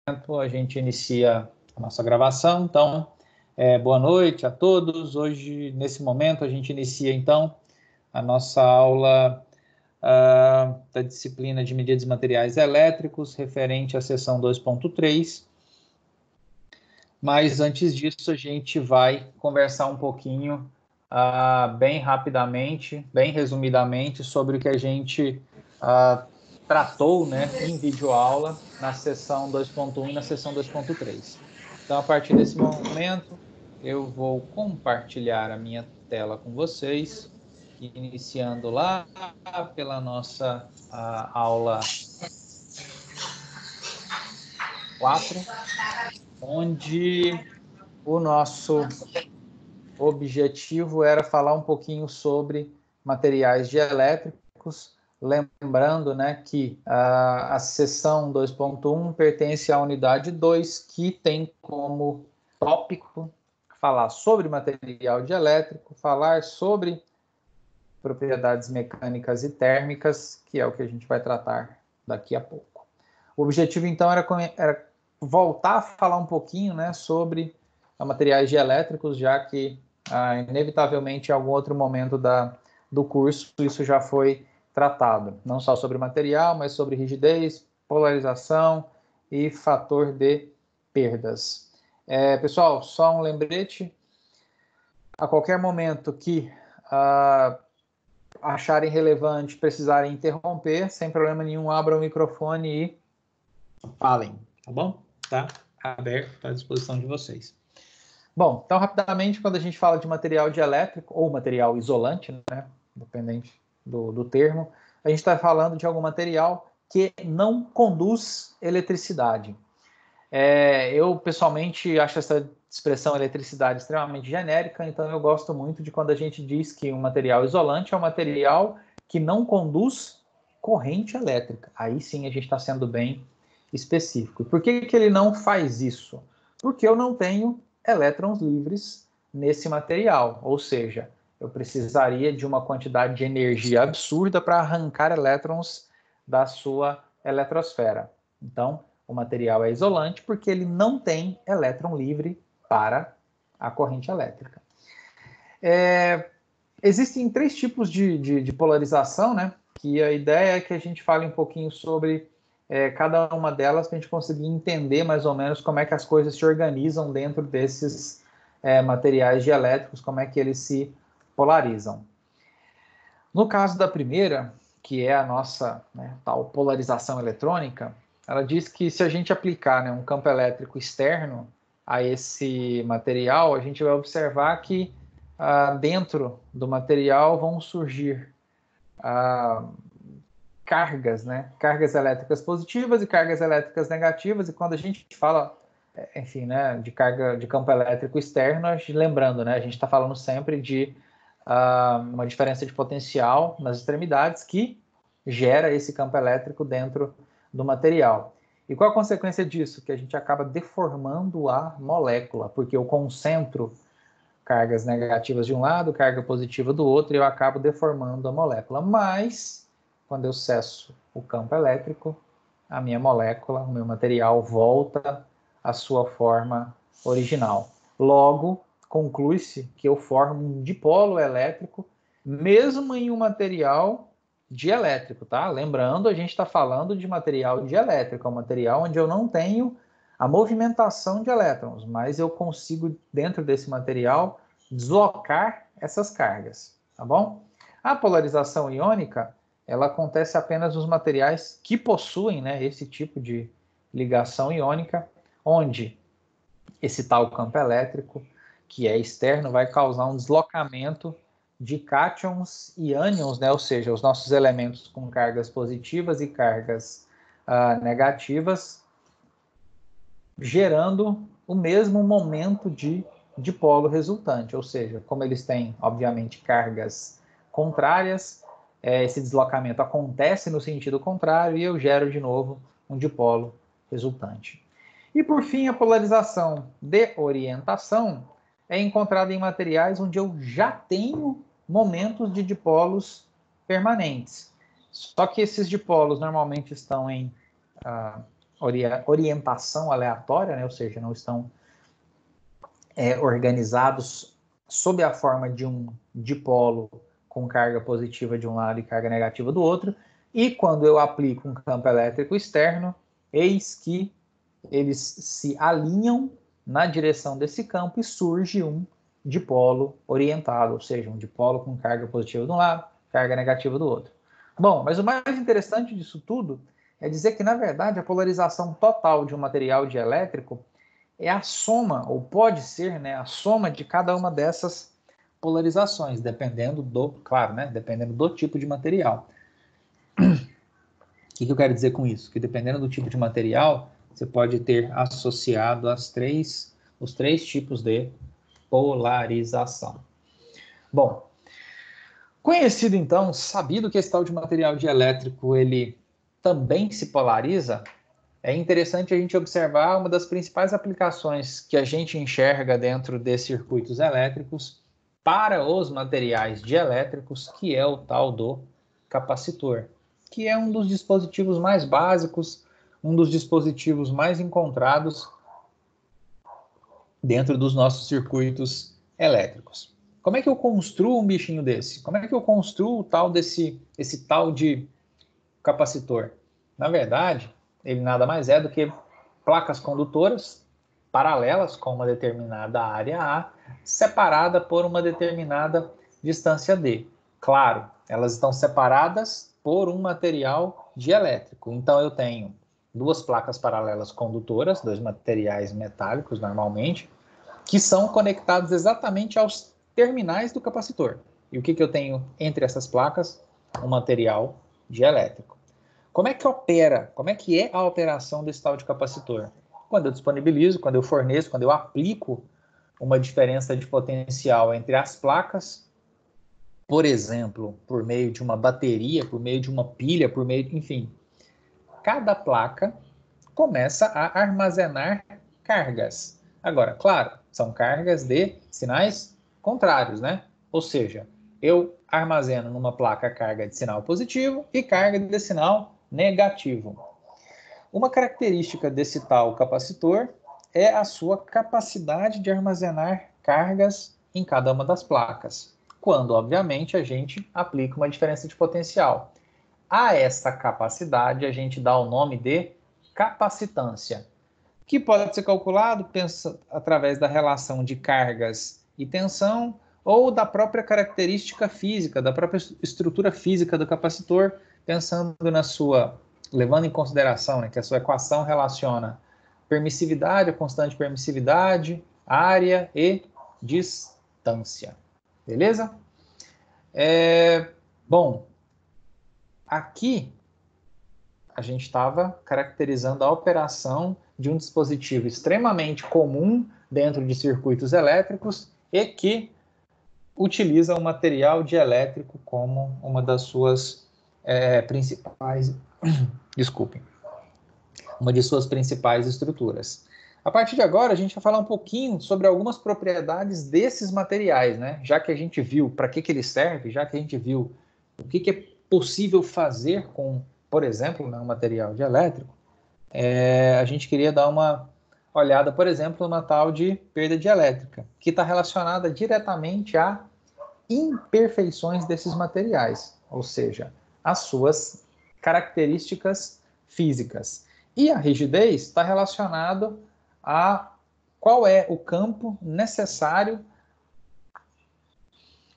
A gente inicia a nossa gravação, então, boa noite a todos. Hoje, nesse momento, a gente inicia, então, a nossa aula da disciplina de medidas de materiais elétricos, referente à seção 2.3. Mas, antes disso, a gente vai conversar um pouquinho, bem rapidamente, bem resumidamente, sobre o que a gente tratou, né, em videoaula na seção 2.1 e na seção 2.3. Então, a partir desse momento, eu vou compartilhar a minha tela com vocês, iniciando lá pela nossa aula 4, onde o nosso objetivo era falar um pouquinho sobre materiais dielétricos, lembrando, né, que a seção 2.1 pertence à unidade 2, que tem como tópico falar sobre material dielétrico, falar sobre propriedades mecânicas e térmicas, que é o que a gente vai tratar daqui a pouco. O objetivo, então, era voltar a falar um pouquinho, né, sobre materiais dielétricos, já que, inevitavelmente, em algum outro momento do curso, isso já foi tratado. Não só sobre material, mas sobre rigidez, polarização e fator de perdas. Pessoal, só um lembrete. A qualquer momento que acharem relevante, precisarem interromper, sem problema nenhum, abram o microfone e falem, tá bom? Tá aberto, à disposição de vocês. Bom, então, rapidamente, quando a gente fala de material dielétrico, ou material isolante, né, dependente do termo, a gente está falando de algum material que não conduz eletricidade. Eu, pessoalmente, acho essa expressão eletricidade extremamente genérica, então eu gosto muito de quando a gente diz que um material isolante é um material que não conduz corrente elétrica. Aí sim a gente está sendo bem específico. Por que ele não faz isso? Porque eu não tenho elétrons livres nesse material, ou seja, eu precisaria de uma quantidade de energia absurda para arrancar elétrons da sua eletrosfera. Então, o material é isolante porque ele não tem elétron livre para a corrente elétrica. Existem três tipos de polarização, né? Que a ideia é que a gente fale um pouquinho sobre cada uma delas para a gente conseguir entender mais ou menos como é que as coisas se organizam dentro desses materiais dielétricos, como é que eles se polarizam. No caso da primeira, que é a nossa, né, tal polarização eletrônica, ela diz que se a gente aplicar, né, um campo elétrico externo a esse material, a gente vai observar que dentro do material vão surgir cargas, né, cargas elétricas positivas e cargas elétricas negativas, e quando a gente fala, enfim, né, de carga de campo elétrico externo, lembrando, né, a gente está falando sempre de uma diferença de potencial nas extremidades que gera esse campo elétrico dentro do material. E qual a consequência disso? Que a gente acaba deformando a molécula, porque eu concentro cargas negativas de um lado, carga positiva do outro, e eu acabo deformando a molécula. Mas, quando eu cesso o campo elétrico, a minha molécula, o meu material, volta à sua forma original. Logo, conclui-se que eu formo um dipolo elétrico, mesmo em um material dielétrico, tá? Lembrando, a gente está falando de material dielétrico, é um material onde eu não tenho a movimentação de elétrons, mas eu consigo, dentro desse material, deslocar essas cargas, tá bom? A polarização iônica, ela acontece apenas nos materiais que possuem, né, esse tipo de ligação iônica, onde esse tal campo elétrico, que é externo, vai causar um deslocamento de cátions e ânions, né? Ou seja, os nossos elementos com cargas positivas e cargas negativas, gerando o mesmo momento de dipolo resultante. Ou seja, como eles têm, obviamente, cargas contrárias, esse deslocamento acontece no sentido contrário e eu gero de novo um dipolo resultante. E, por fim, a polarização de orientação é encontrada em materiais onde eu já tenho momentos de dipolos permanentes. Só que esses dipolos normalmente estão em orientação aleatória, né? Ou seja, não estão organizados sob a forma de um dipolo com carga positiva de um lado e carga negativa do outro, e quando eu aplico um campo elétrico externo, eis que eles se alinham na direção desse campo e surge um dipolo orientado, ou seja, um dipolo com carga positiva de um lado, carga negativa do outro. Bom, mas o mais interessante disso tudo é dizer que, na verdade, a polarização total de um material dielétrico é a soma, ou pode ser, né, a soma de cada uma dessas polarizações, dependendo do tipo de material. O que eu quero dizer com isso? Que dependendo do tipo de material, você pode ter associado os três tipos de polarização. Bom, conhecido então, sabido que esse tal de material dielétrico ele também se polariza, é interessante a gente observar uma das principais aplicações que a gente enxerga dentro desses circuitos elétricos para os materiais dielétricos, que é o tal do capacitor, que é um dos dispositivos mais básicos, um dos dispositivos mais encontrados dentro dos nossos circuitos elétricos. Como é que eu construo um bichinho desse? Como é que eu construo esse tal de capacitor? Na verdade, ele nada mais é do que placas condutoras paralelas com uma determinada área A, separada por uma determinada distância D. Claro, elas estão separadas por um material dielétrico. Então eu tenho duas placas paralelas condutoras, dois materiais metálicos normalmente, que são conectados exatamente aos terminais do capacitor. E o que eu tenho entre essas placas? Um material dielétrico. Como é que opera? Como é que é a operação desse tal de capacitor? Quando eu disponibilizo, quando eu forneço, quando eu aplico uma diferença de potencial entre as placas, por exemplo, por meio de uma bateria, por meio de uma pilha, enfim, cada placa começa a armazenar cargas. Agora, claro, são cargas de sinais contrários, né? Ou seja, eu armazeno numa placa carga de sinal positivo e carga de sinal negativo. Uma característica desse tal capacitor é a sua capacidade de armazenar cargas em cada uma das placas, quando, obviamente, a gente aplica uma diferença de potencial. A essa capacidade a gente dá o nome de capacitância, que pode ser calculado através da relação de cargas e tensão ou da própria característica física, da própria estrutura física do capacitor, levando em consideração, né, que a sua equação relaciona permissividade, a constante permissividade, área e distância. Beleza? Bom, aqui a gente estava caracterizando a operação de um dispositivo extremamente comum dentro de circuitos elétricos e que utiliza o material dielétrico como uma das suas principais... uma de suas principais estruturas. A partir de agora, a gente vai falar um pouquinho sobre algumas propriedades desses materiais, né? Já que a gente viu para que ele serve, já que a gente viu o que é possível fazer com, por exemplo, um material dielétrico, a gente queria dar uma olhada, por exemplo, numa tal de perda dielétrica, que está relacionada diretamente a imperfeições desses materiais, ou seja, as suas características físicas. E a rigidez está relacionado a qual é o campo necessário,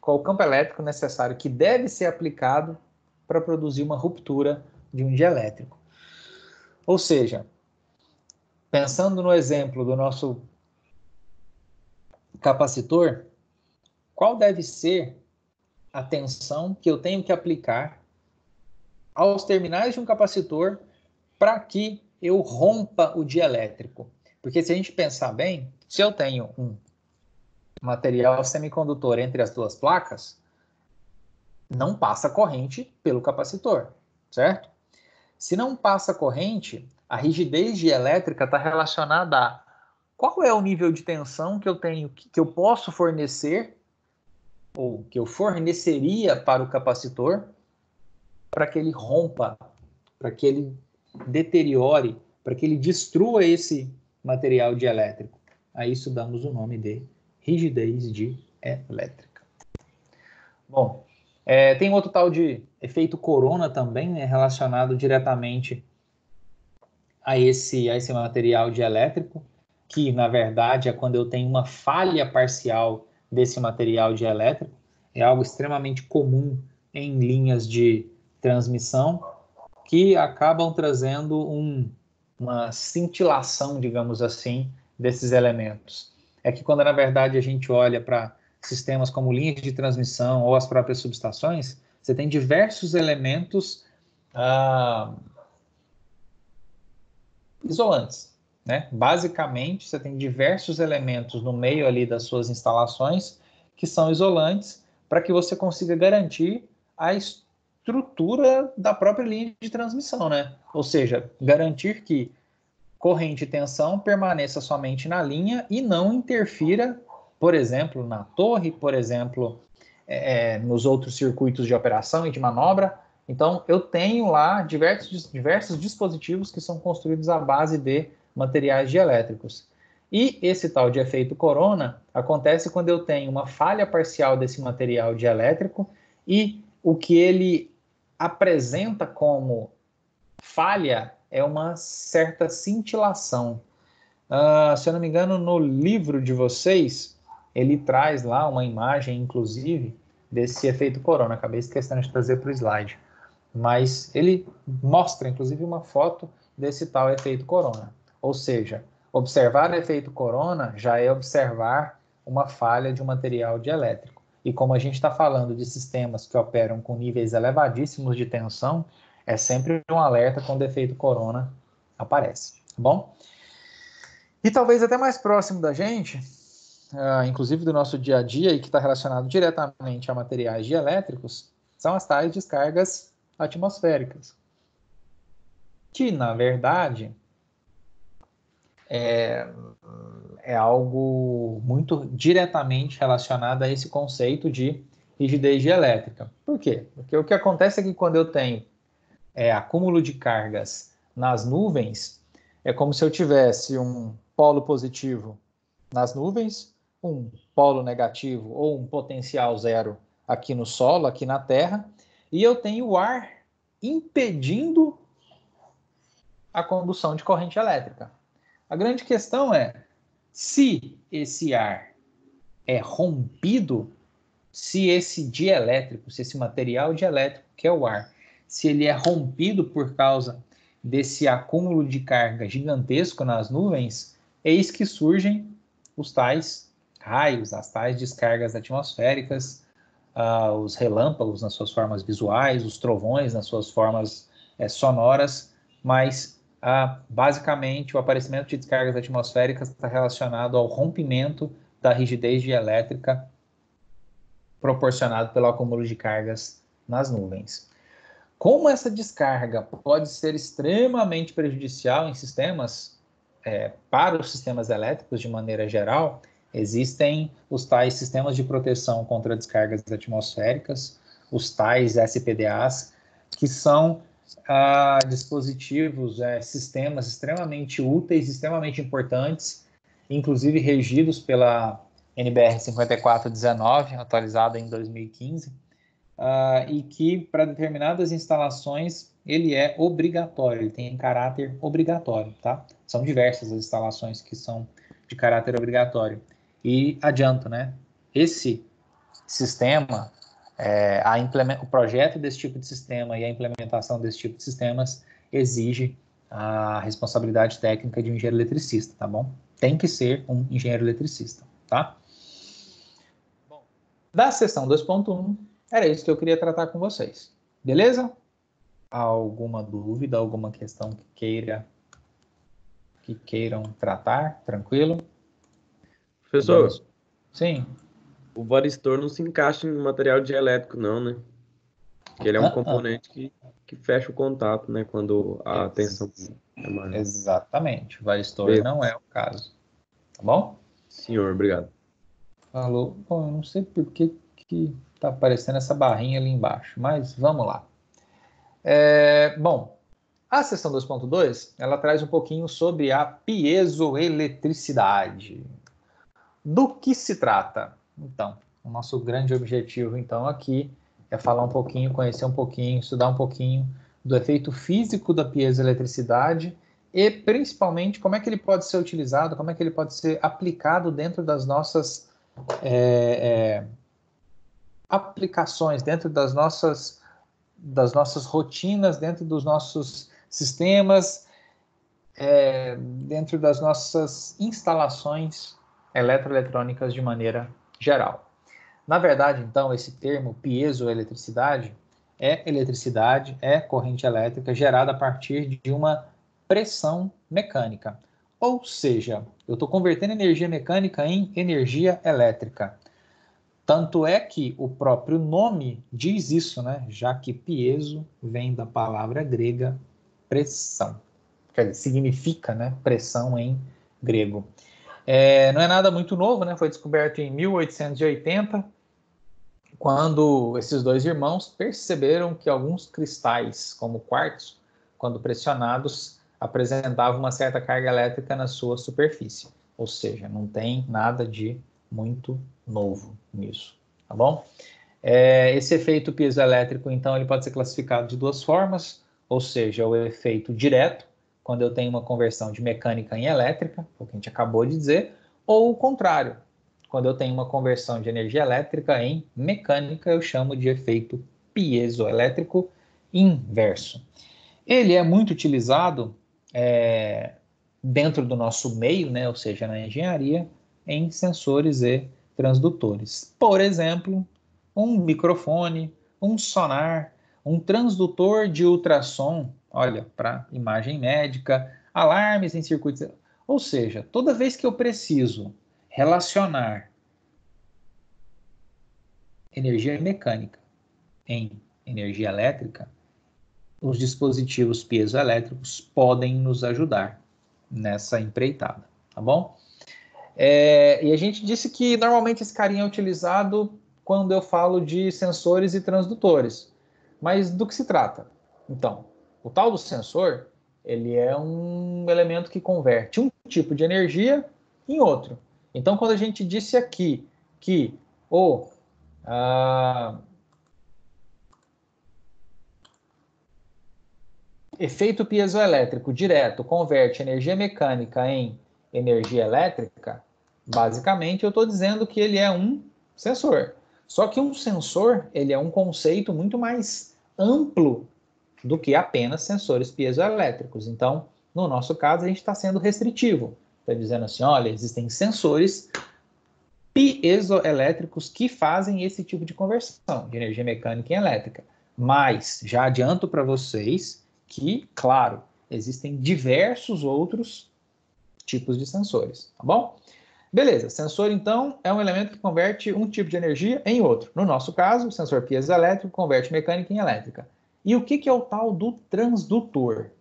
qual o campo elétrico necessário que deve ser aplicado para produzir uma ruptura de um dielétrico. Ou seja, pensando no exemplo do nosso capacitor, qual deve ser a tensão que eu tenho que aplicar aos terminais de um capacitor para que eu rompa o dielétrico? Porque se a gente pensar bem, se eu tenho um material semicondutor entre as duas placas, não passa corrente pelo capacitor, certo? Se não passa corrente, a rigidez dielétrica está relacionada a qual é o nível de tensão que eu tenho, que eu posso fornecer, ou que eu forneceria para o capacitor, para que ele rompa, para que ele deteriore, para que ele destrua esse material dielétrico. A isso damos o nome de rigidez dielétrica. Bom, tem outro tal de efeito corona também, né, relacionado diretamente a esse material dielétrico, que na verdade é quando eu tenho uma falha parcial desse material dielétrico. É algo extremamente comum em linhas de transmissão, que acabam trazendo uma cintilação, digamos assim, desses elementos. É que quando, na verdade, a gente olha para sistemas como linhas de transmissão ou as próprias subestações, você tem diversos elementos isolantes, né? Basicamente, você tem diversos elementos no meio ali das suas instalações que são isolantes para que você consiga garantir a estrutura da própria linha de transmissão, né? Ou seja, garantir que corrente e tensão permaneça somente na linha e não interfira, por exemplo, na torre, por exemplo, nos outros circuitos de operação e de manobra. Então, eu tenho lá diversos dispositivos que são construídos à base de materiais dielétricos. E esse tal de efeito corona acontece quando eu tenho uma falha parcial desse material dielétrico e o que ele apresenta como falha é uma certa cintilação. Se eu não me engano, no livro de vocês, ele traz lá uma imagem, inclusive, desse efeito corona. Acabei esquecendo de trazer para o slide. Mas ele mostra, inclusive, uma foto desse tal efeito corona. Ou seja, observar o efeito corona já é observar uma falha de um material dielétrico. E como a gente está falando de sistemas que operam com níveis elevadíssimos de tensão, é sempre um alerta quando o efeito corona aparece. Tá bom? E talvez até mais próximo da gente, inclusive do nosso dia a dia, e que está relacionado diretamente a materiais dielétricos, são as tais descargas atmosféricas. Que, na verdade, é algo muito diretamente relacionado a esse conceito de rigidez dielétrica. Por quê? Porque o que acontece é que quando eu tenho acúmulo de cargas nas nuvens, é como se eu tivesse um polo positivo nas nuvens, um polo negativo ou um potencial zero aqui no solo, aqui na Terra, e eu tenho o ar impedindo a condução de corrente elétrica. A grande questão é, se esse ar é rompido, se esse dielétrico, se esse material dielétrico, que é o ar, se ele é rompido por causa desse acúmulo de carga gigantesco nas nuvens, eis que surgem os tais raios, as tais descargas atmosféricas, os relâmpagos nas suas formas visuais, os trovões nas suas formas sonoras, mas basicamente o aparecimento de descargas atmosféricas está relacionado ao rompimento da rigidez dielétrica proporcionado pelo acúmulo de cargas nas nuvens. Como essa descarga pode ser extremamente prejudicial em sistemas, para os sistemas elétricos de maneira geral, existem os tais sistemas de proteção contra descargas atmosféricas, os tais SPDAs, que são dispositivos, sistemas extremamente úteis, extremamente importantes, inclusive regidos pela NBR 5419, atualizada em 2015, e que para determinadas instalações ele é obrigatório, ele tem caráter obrigatório, tá? São diversas as instalações que são de caráter obrigatório. E adianto, né? Esse sistema, o projeto desse tipo de sistema e a implementação desse tipo de sistemas exige a responsabilidade técnica de um engenheiro eletricista, tá bom? Tem que ser um engenheiro eletricista, tá? Bom, da seção 2.1, era isso que eu queria tratar com vocês. Beleza? Alguma dúvida, alguma questão que queiram tratar? Tranquilo? Professor, Sim. o varistor não se encaixa em material dielétrico, não, né? Porque ele é um componente que fecha o contato, né? Quando a tensão é maior. Exatamente. O varistor Beleza. não é o caso. Tá bom? Senhor, obrigado. Falou. Bom, eu não sei por que tá aparecendo essa barrinha ali embaixo, mas vamos lá. Bom, A seção 2.2, ela traz um pouquinho sobre a piezoeletricidade. Do que se trata? Então, o nosso grande objetivo, então, aqui é falar um pouquinho, conhecer um pouquinho, estudar um pouquinho do efeito físico da piezoeletricidade e, principalmente, como é que ele pode ser utilizado, como é que ele pode ser aplicado dentro das nossas aplicações, dentro das nossas rotinas, dentro dos nossos sistemas, dentro das nossas instalações eletroeletrônicas de maneira geral. Na verdade, então, esse termo piezoeletricidade é corrente elétrica gerada a partir de uma pressão mecânica. Ou seja, eu estou convertendo energia mecânica em energia elétrica. Tanto é que o próprio nome diz isso, né? Já que piezo vem da palavra grega pressão. Quer dizer, significa, né, pressão em grego. Não é nada muito novo, né? Foi descoberto em 1880, quando esses dois irmãos perceberam que alguns cristais, como quartzo, quando pressionados, apresentavam uma certa carga elétrica na sua superfície. Ou seja, não tem nada de muito novo nisso, tá bom? Esse efeito piezoelétrico, então, ele pode ser classificado de duas formas, ou seja, o efeito direto, quando eu tenho uma conversão de mecânica em elétrica, o que a gente acabou de dizer, ou o contrário, quando eu tenho uma conversão de energia elétrica em mecânica, eu chamo de efeito piezoelétrico inverso. Ele é muito utilizado dentro do nosso meio, né, ou seja, na engenharia, em sensores e transdutores. Por exemplo, um microfone, um sonar, um transdutor de ultrassom, olha, para imagem médica, alarmes em circuitos. Ou seja, toda vez que eu preciso relacionar energia mecânica em energia elétrica, os dispositivos piezoelétricos podem nos ajudar nessa empreitada, tá bom? E a gente disse que normalmente esse carinha é utilizado quando eu falo de sensores e transdutores. Mas do que se trata? Então, o tal do sensor, ele é um elemento que converte um tipo de energia em outro. Então, quando a gente disse aqui que o efeito piezoelétrico direto converte energia mecânica em energia elétrica, basicamente eu estou dizendo que ele é um sensor. Só que um sensor, ele é um conceito muito mais amplo do que apenas sensores piezoelétricos. Então, no nosso caso, a gente está sendo restritivo. Está dizendo assim, olha, existem sensores piezoelétricos que fazem esse tipo de conversão de energia mecânica em elétrica. Mas já adianto para vocês que, claro, existem diversos outros tipos de sensores, tá bom? Beleza, sensor então é um elemento que converte um tipo de energia em outro. No nosso caso, o sensor piezoelétrico converte mecânica em elétrica. E o que é o tal do transdutor?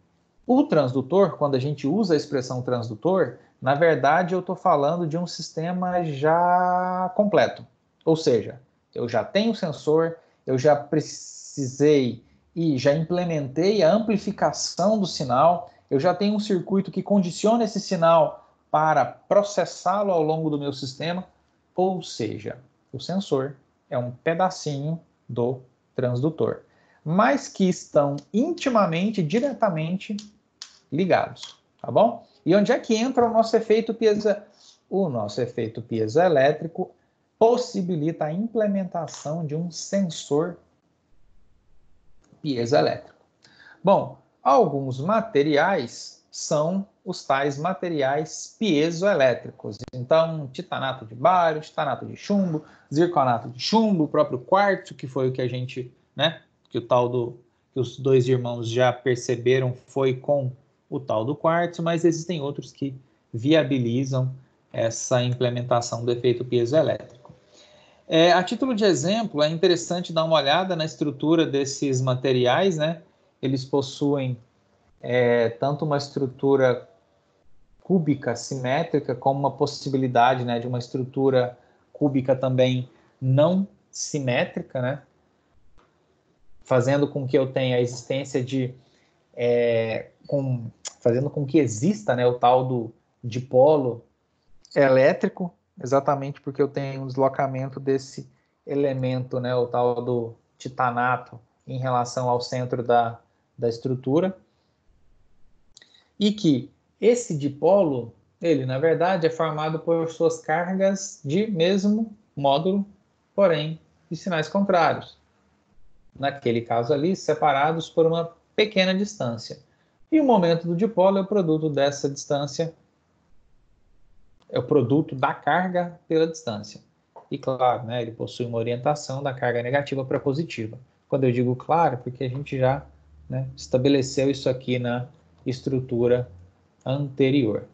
O transdutor, quando a gente usa a expressão transdutor, na verdade eu estou falando de um sistema já completo. Ou seja, eu já tenho o sensor, eu já precisei e já implementei a amplificação do sinal, eu já tenho um circuito que condiciona esse sinal para processá-lo ao longo do meu sistema. Ou seja, o sensor é um pedacinho do transdutor, mas que estão intimamente, diretamente ligados, tá bom? E onde é que entra o nosso efeito piezoelétrico? O nosso efeito piezoelétrico possibilita a implementação de um sensor piezoelétrico. Bom, alguns materiais são os tais materiais piezoelétricos. Então, titanato de bário, titanato de chumbo, zirconato de chumbo, o próprio quartzo, que foi o que a gente, né, que o tal do que os dois irmãos já perceberam foi com o tal do quartzo, mas existem outros que viabilizam essa implementação do efeito piezoelétrico. A título de exemplo, é interessante dar uma olhada na estrutura desses materiais, né? Eles possuem tanto uma estrutura cúbica simétrica, como uma possibilidade, né, de uma estrutura cúbica também não simétrica, né? Fazendo com que eu tenha a existência de fazendo com que exista, né, o tal do dipolo elétrico, exatamente porque eu tenho um deslocamento desse elemento, né, o tal do titanato, em relação ao centro da estrutura, e que esse dipolo, ele na verdade é formado por suas cargas de mesmo módulo, porém de sinais contrários. Naquele caso ali, separados por uma pequena distância. E o momento do dipolo é o produto dessa distância, é o produto da carga pela distância. E claro, né, ele possui uma orientação da carga negativa para positiva. Quando eu digo claro, porque a gente já, né, estabeleceu isso aqui na estrutura anterior.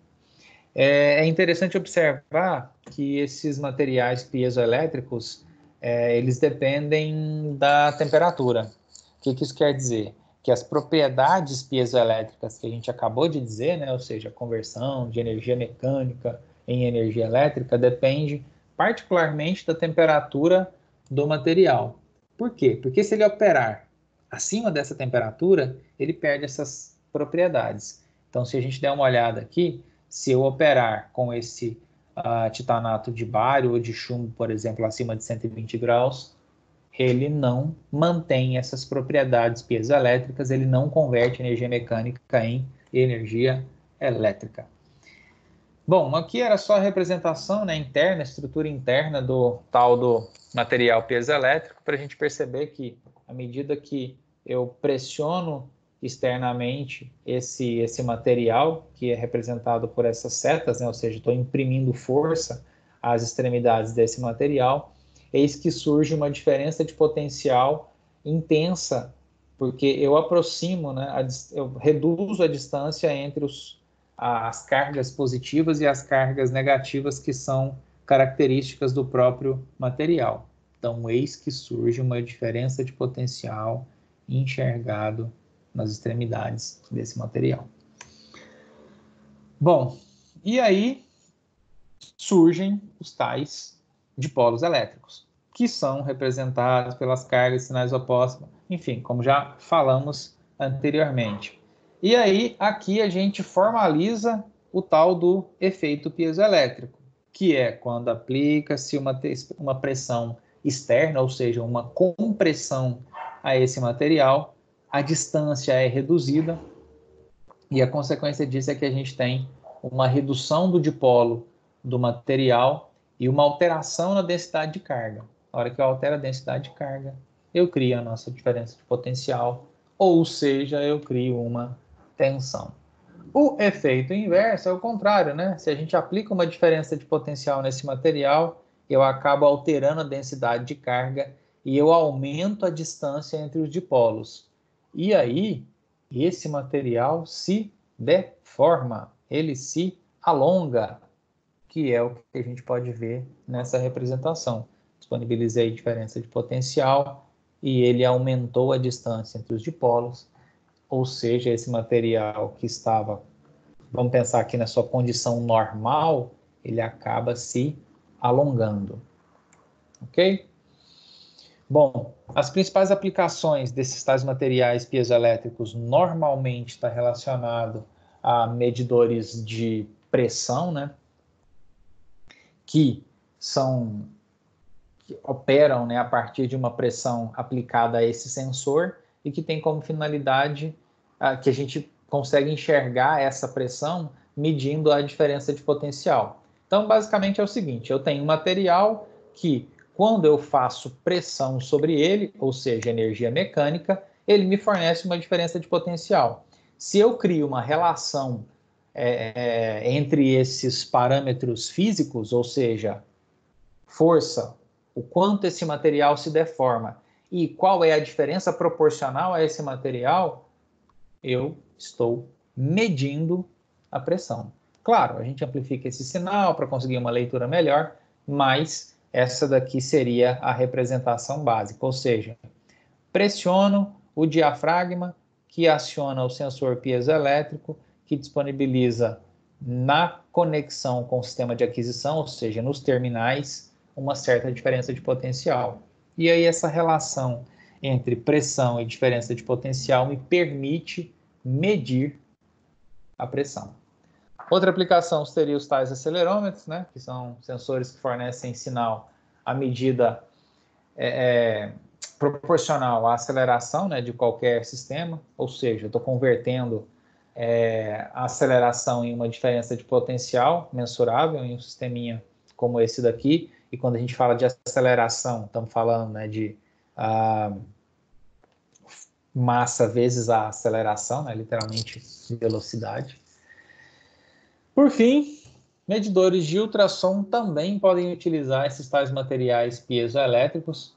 É interessante observar que esses materiais piezoelétricos, eles dependem da temperatura. O que isso quer dizer? Que as propriedades piezoelétricas que a gente acabou de dizer, né, ou seja, a conversão de energia mecânica em energia elétrica, depende particularmente da temperatura do material. Por quê? Porque se ele operar acima dessa temperatura, ele perde essas propriedades. Então, se a gente der uma olhada aqui, se eu operar com esse titanato de bário ou de chumbo, por exemplo, acima de 120 graus, ele não mantém essas propriedades piezoelétricas, ele não converte energia mecânica em energia elétrica. Bom, aqui era só a representação, né, interna, a estrutura interna do tal do material piezoelétrico, para a gente perceber que, à medida que eu pressiono externamente esse material, que é representado por essas setas, né, ou seja, estou imprimindo força às extremidades desse material, eis que surge uma diferença de potencial intensa, porque eu aproximo, né, eu reduzo a distância entre as cargas positivas e as cargas negativas que são características do próprio material. Então, eis que surge uma diferença de potencial enxergado nas extremidades desse material. Bom, e aí surgem os tais dipolos elétricos, que são representados pelas cargas e sinais opostos, enfim, como já falamos anteriormente. E aí, aqui a gente formaliza o tal do efeito piezoelétrico, que é quando aplica-se uma pressão externa, ou seja, uma compressão a esse material, a distância é reduzida, e a consequência disso é que a gente tem uma redução do dipolo do material e uma alteração na densidade de carga. Na hora que eu altero a densidade de carga, eu crio a nossa diferença de potencial, ou seja, eu crio uma tensão. O efeito inverso é o contrário, né? Se a gente aplica uma diferença de potencial nesse material, eu acabo alterando a densidade de carga e eu aumento a distância entre os dipolos. E aí, esse material se deforma, ele se alonga, que é o que a gente pode ver nessa representação. Disponibilizei diferença de potencial e ele aumentou a distância entre os dipolos, ou seja, esse material que estava, vamos pensar aqui na sua condição normal, ele acaba se alongando. Ok? Bom, as principais aplicações desses tais materiais piezoelétricos normalmente está relacionado a medidores de pressão, né? Que operam, né, a partir de uma pressão aplicada a esse sensor e que tem como finalidade que a gente consegue enxergar essa pressão medindo a diferença de potencial. Então, basicamente é o seguinte, eu tenho um material que, quando eu faço pressão sobre ele, ou seja, energia mecânica, ele me fornece uma diferença de potencial. Se eu crio uma relação entre esses parâmetros físicos, ou seja, força, o quanto esse material se deforma e qual é a diferença proporcional a esse material, eu estou medindo a pressão. Claro, a gente amplifica esse sinal para conseguir uma leitura melhor, mas essa daqui seria a representação básica, ou seja, pressiono o diafragma, que aciona o sensor piezoelétrico, que disponibiliza na conexão com o sistema de aquisição, ou seja, nos terminais, uma certa diferença de potencial. E aí essa relação entre pressão e diferença de potencial me permite medir a pressão. Outra aplicação seria os tais acelerômetros, né, que são sensores que fornecem sinal à medida proporcional à aceleração, né, de qualquer sistema, ou seja, eu estou convertendo a aceleração em uma diferença de potencial mensurável em um sisteminha como esse daqui, e quando a gente fala de aceleração, estamos falando, né, de massa vezes a aceleração, né, literalmente velocidade. Por fim, medidores de ultrassom também podem utilizar esses tais materiais piezoelétricos,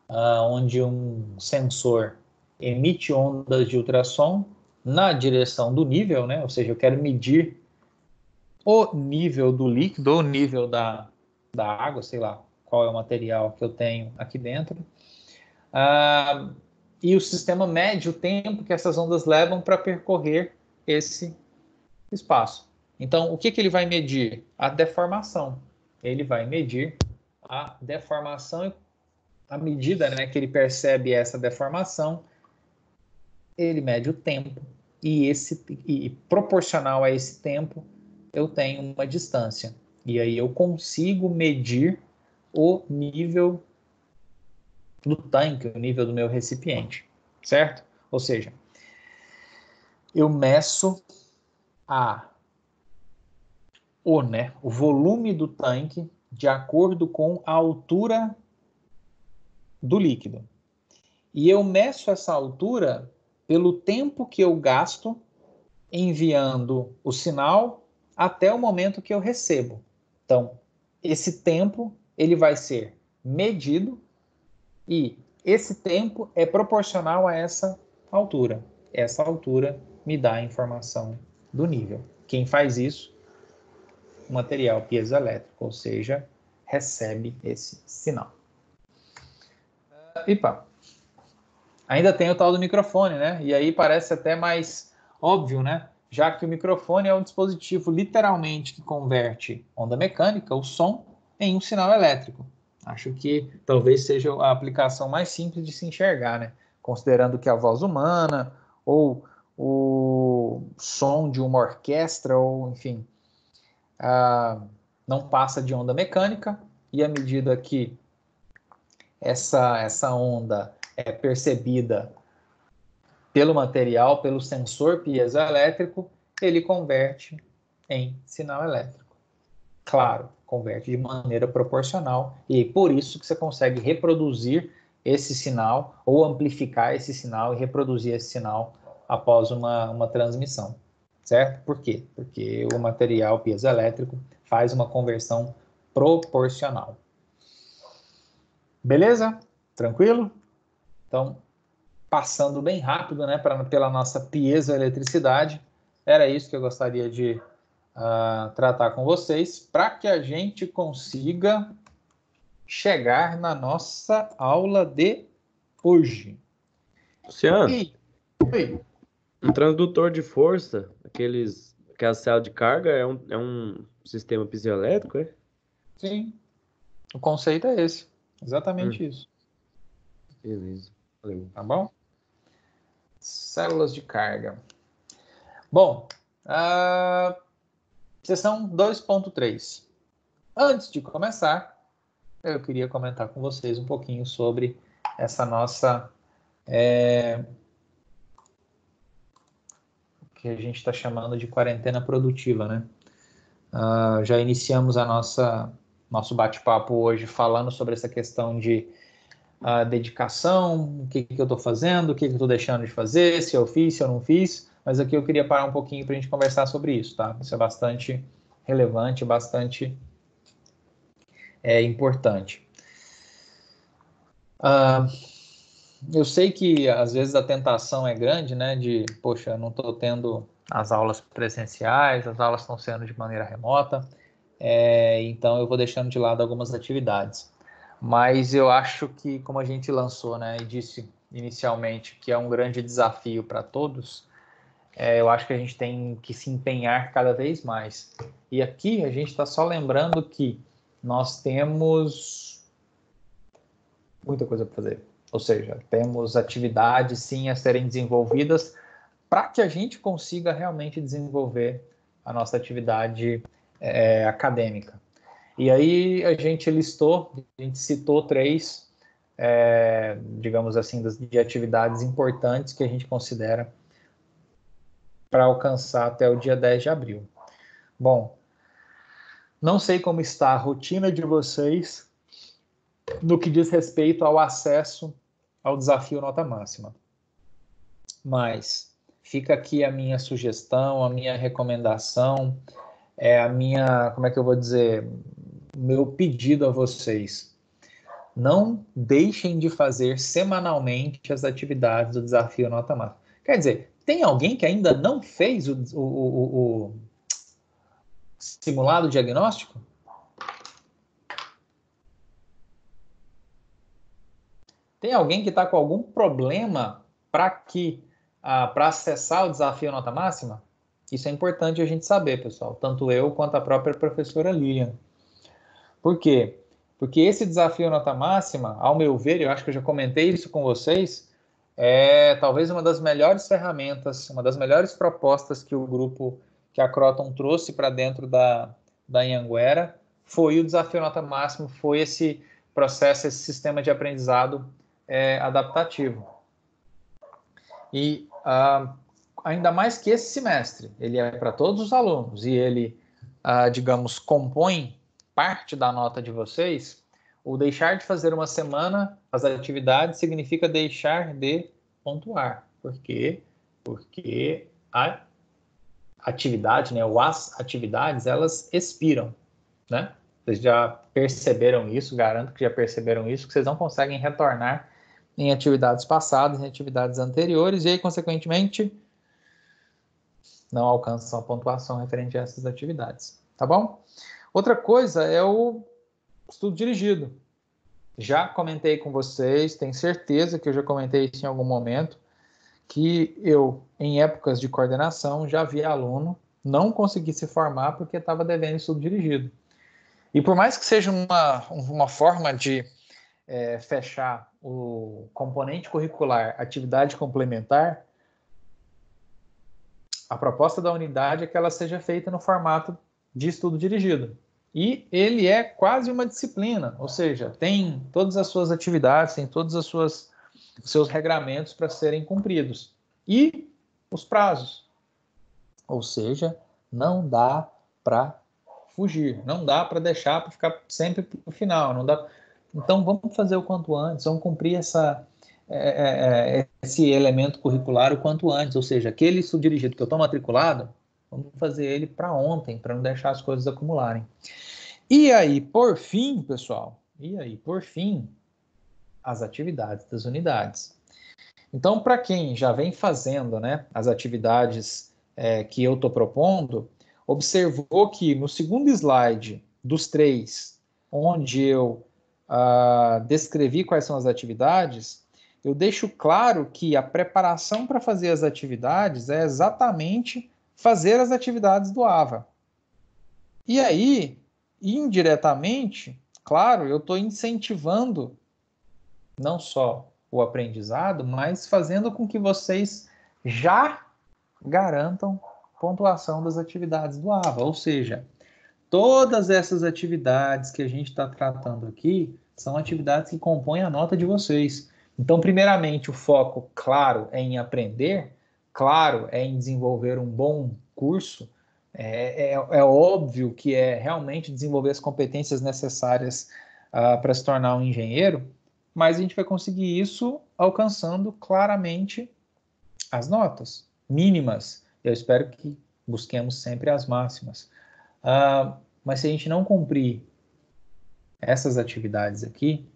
onde um sensor emite ondas de ultrassom na direção do nível, né? Ou seja, eu quero medir o nível do líquido, o nível da água, sei lá qual é o material que eu tenho aqui dentro. E o sistema mede o tempo que essas ondas levam para percorrer esse espaço. Então, o que ele vai medir? A deformação. Ele vai medir a deformação. À medida, né, que ele percebe essa deformação, ele mede o tempo. E proporcional a esse tempo, eu tenho uma distância. E aí eu consigo medir o nível do tanque, o nível do meu recipiente, certo? Ou seja, eu meço o volume do tanque de acordo com a altura do líquido. E eu meço essa altura pelo tempo que eu gasto enviando o sinal até o momento que eu recebo. Então, esse tempo ele vai ser medido e esse tempo é proporcional a essa altura. Essa altura me dá a informação do nível. Quem faz isso? O material piezoelétrico, ou seja, recebe esse sinal. Epa, ainda tem o tal do microfone, né? E aí parece até mais óbvio, né? Já que o microfone é um dispositivo literalmente que converte onda mecânica, o som, em um sinal elétrico. Acho que talvez seja a aplicação mais simples de se enxergar, né? Considerando que a voz humana ou o som de uma orquestra, ou enfim, não passa de onda mecânica, e à medida que essa onda é percebida pelo material, pelo sensor piezoelétrico, ele converte em sinal elétrico. Claro, converte de maneira proporcional, e por isso que você consegue reproduzir esse sinal ou amplificar esse sinal e reproduzir esse sinal após uma transmissão, certo? Por quê? Porque o material piezoelétrico faz uma conversão proporcional. Beleza? Tranquilo? Então, passando bem rápido, né, pela nossa piezoeletricidade, era isso que eu gostaria de tratar com vocês, para que a gente consiga chegar na nossa aula de hoje. Luciano, Oi. um transdutor de força, aquela célula de carga, é um sistema piezoelétrico, é? Sim, o conceito é esse. Exatamente isso. Beleza. Valeu. Tá bom? Células de carga. Bom, sessão 2.3. Antes de começar, eu queria comentar com vocês um pouquinho sobre essa nossa que a gente está chamando de quarentena produtiva, né? Já iniciamos nosso bate-papo hoje falando sobre essa questão de dedicação, o que eu estou fazendo, o que eu estou deixando de fazer, se eu fiz, se eu não fiz, mas aqui eu queria parar um pouquinho para a gente conversar sobre isso, tá? Isso é bastante relevante, bastante importante. Eu sei que às vezes a tentação é grande, né? De, poxa, eu não estou tendo as aulas presenciais, as aulas estão sendo de maneira remota, então eu vou deixando de lado algumas atividades. Mas eu acho que, como a gente lançou, né, e disse inicialmente que é um grande desafio para todos, eu acho que a gente tem que se empenhar cada vez mais. E aqui a gente está só lembrando que nós temos muita coisa para fazer. Ou seja, temos atividades sim a serem desenvolvidas para que a gente consiga realmente desenvolver a nossa atividade acadêmica. E aí a gente citou 3, digamos assim, de atividades importantes que a gente considera para alcançar até o dia 10 de abril. Bom, não sei como está a rotina de vocês no que diz respeito ao acesso ao desafio nota máxima. Mas fica aqui a minha sugestão, a minha recomendação, a minha, como é que eu vou dizer, meu pedido a vocês. Não deixem de fazer semanalmente as atividades do desafio nota máxima. Quer dizer, tem alguém que ainda não fez o simulado diagnóstico? Tem alguém que está com algum problema para acessar o desafio nota máxima? Isso é importante a gente saber, pessoal. Tanto eu quanto a própria professora Lilian. Por quê? Porque esse desafio nota máxima, ao meu ver, eu acho que eu já comentei isso com vocês, é talvez uma das melhores ferramentas, uma das melhores propostas que o grupo, que a Croton trouxe para dentro da Anhanguera, foi o desafio nota máxima, foi esse processo, esse sistema de aprendizado adaptativo. E ainda mais que esse semestre, ele é para todos os alunos e ele, digamos, compõe parte da nota de vocês, o deixar de fazer uma semana as atividades significa deixar de pontuar. Por quê? Porque a atividade, né, ou as atividades, elas expiram, né? Vocês já perceberam isso, garanto que já perceberam isso, que vocês não conseguem retornar em atividades passadas, em atividades anteriores, e aí, consequentemente, não alcançam a pontuação referente a essas atividades, tá bom? Outra coisa é o estudo dirigido. Já comentei com vocês, tenho certeza que eu já comentei isso em algum momento, que eu, em épocas de coordenação, já vi aluno não conseguir se formar porque estava devendo estudo dirigido. E por mais que seja uma forma de fechar o componente curricular atividade complementar, a proposta da unidade é que ela seja feita no formato de estudo dirigido. E ele é quase uma disciplina, ou seja, tem todas as suas atividades, tem todos os seus regramentos para serem cumpridos. E os prazos. Ou seja, não dá para fugir, não dá para deixar para ficar sempre para o final. Não dá. Então, vamos fazer o quanto antes, vamos cumprir esse elemento curricular o quanto antes, ou seja, aquele estudo dirigido que eu estou matriculado, vamos fazer ele para ontem, para não deixar as coisas acumularem. E aí, por fim, pessoal, as atividades das unidades. Então, para quem já vem fazendo, né, as atividades que eu estou propondo, observou que no segundo slide dos 3, onde eu descrevi quais são as atividades, eu deixo claro que a preparação para fazer as atividades é exatamente fazer as atividades do AVA. E aí, indiretamente, claro, eu estou incentivando não só o aprendizado, mas fazendo com que vocês já garantam pontuação das atividades do AVA. Ou seja, todas essas atividades que a gente está tratando aqui são atividades que compõem a nota de vocês. Então, primeiramente, o foco, claro, é em aprender, claro, é em desenvolver um bom curso. É óbvio que é realmente desenvolver as competências necessárias para se tornar um engenheiro, mas a gente vai conseguir isso alcançando claramente as notas mínimas. Eu espero que busquemos sempre as máximas. Mas se a gente não cumprir essas atividades aqui,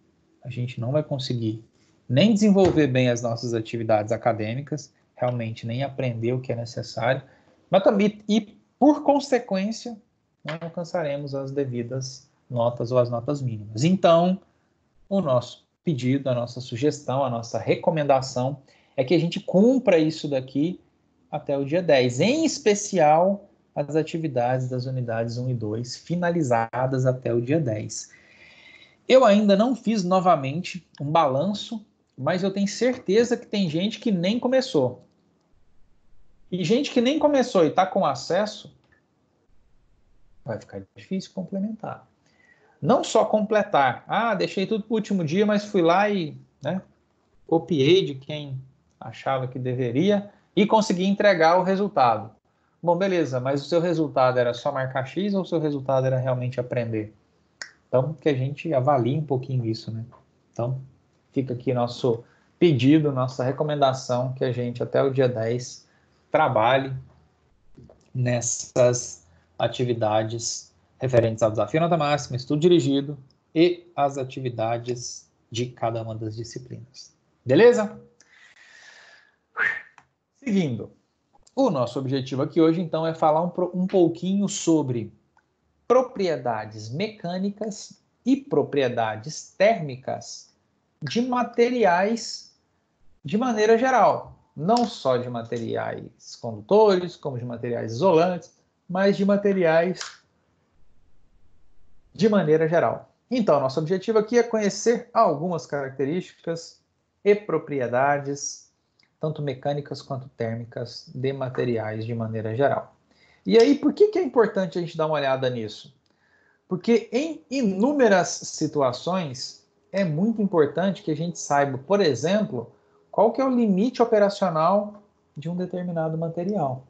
a gente não vai conseguir nem desenvolver bem as nossas atividades acadêmicas, realmente nem aprender o que é necessário, mas também, e por consequência, não alcançaremos as devidas notas ou as notas mínimas. Então, o nosso pedido, a nossa sugestão, a nossa recomendação é que a gente cumpra isso daqui até o dia 10, em especial as atividades das unidades 1 e 2 finalizadas até o dia 10. Eu ainda não fiz novamente um balanço, mas eu tenho certeza que tem gente que nem começou. E gente que nem começou e está com acesso, vai ficar difícil complementar. Não só completar. Ah, deixei tudo para o último dia, mas fui lá e, né, copiei de quem achava que deveria e consegui entregar o resultado. Bom, beleza, mas o seu resultado era só marcar X ou o seu resultado era realmente aprender? Então, que a gente avalie um pouquinho isso, né? Então, fica aqui nosso pedido, nossa recomendação, que a gente até o dia 10 trabalhe nessas atividades referentes ao desafio nota máxima, estudo dirigido e as atividades de cada uma das disciplinas. Beleza? Seguindo. O nosso objetivo aqui hoje, então, é falar um pouquinho sobre propriedades mecânicas e propriedades térmicas de materiais de maneira geral. Não só de materiais condutores, como de materiais isolantes, mas de materiais de maneira geral. Então, nosso objetivo aqui é conhecer algumas características e propriedades, tanto mecânicas quanto térmicas, de materiais de maneira geral. E aí, por que é importante a gente dar uma olhada nisso? Porque em inúmeras situações é muito importante que a gente saiba, por exemplo, qual que é o limite operacional de um determinado material.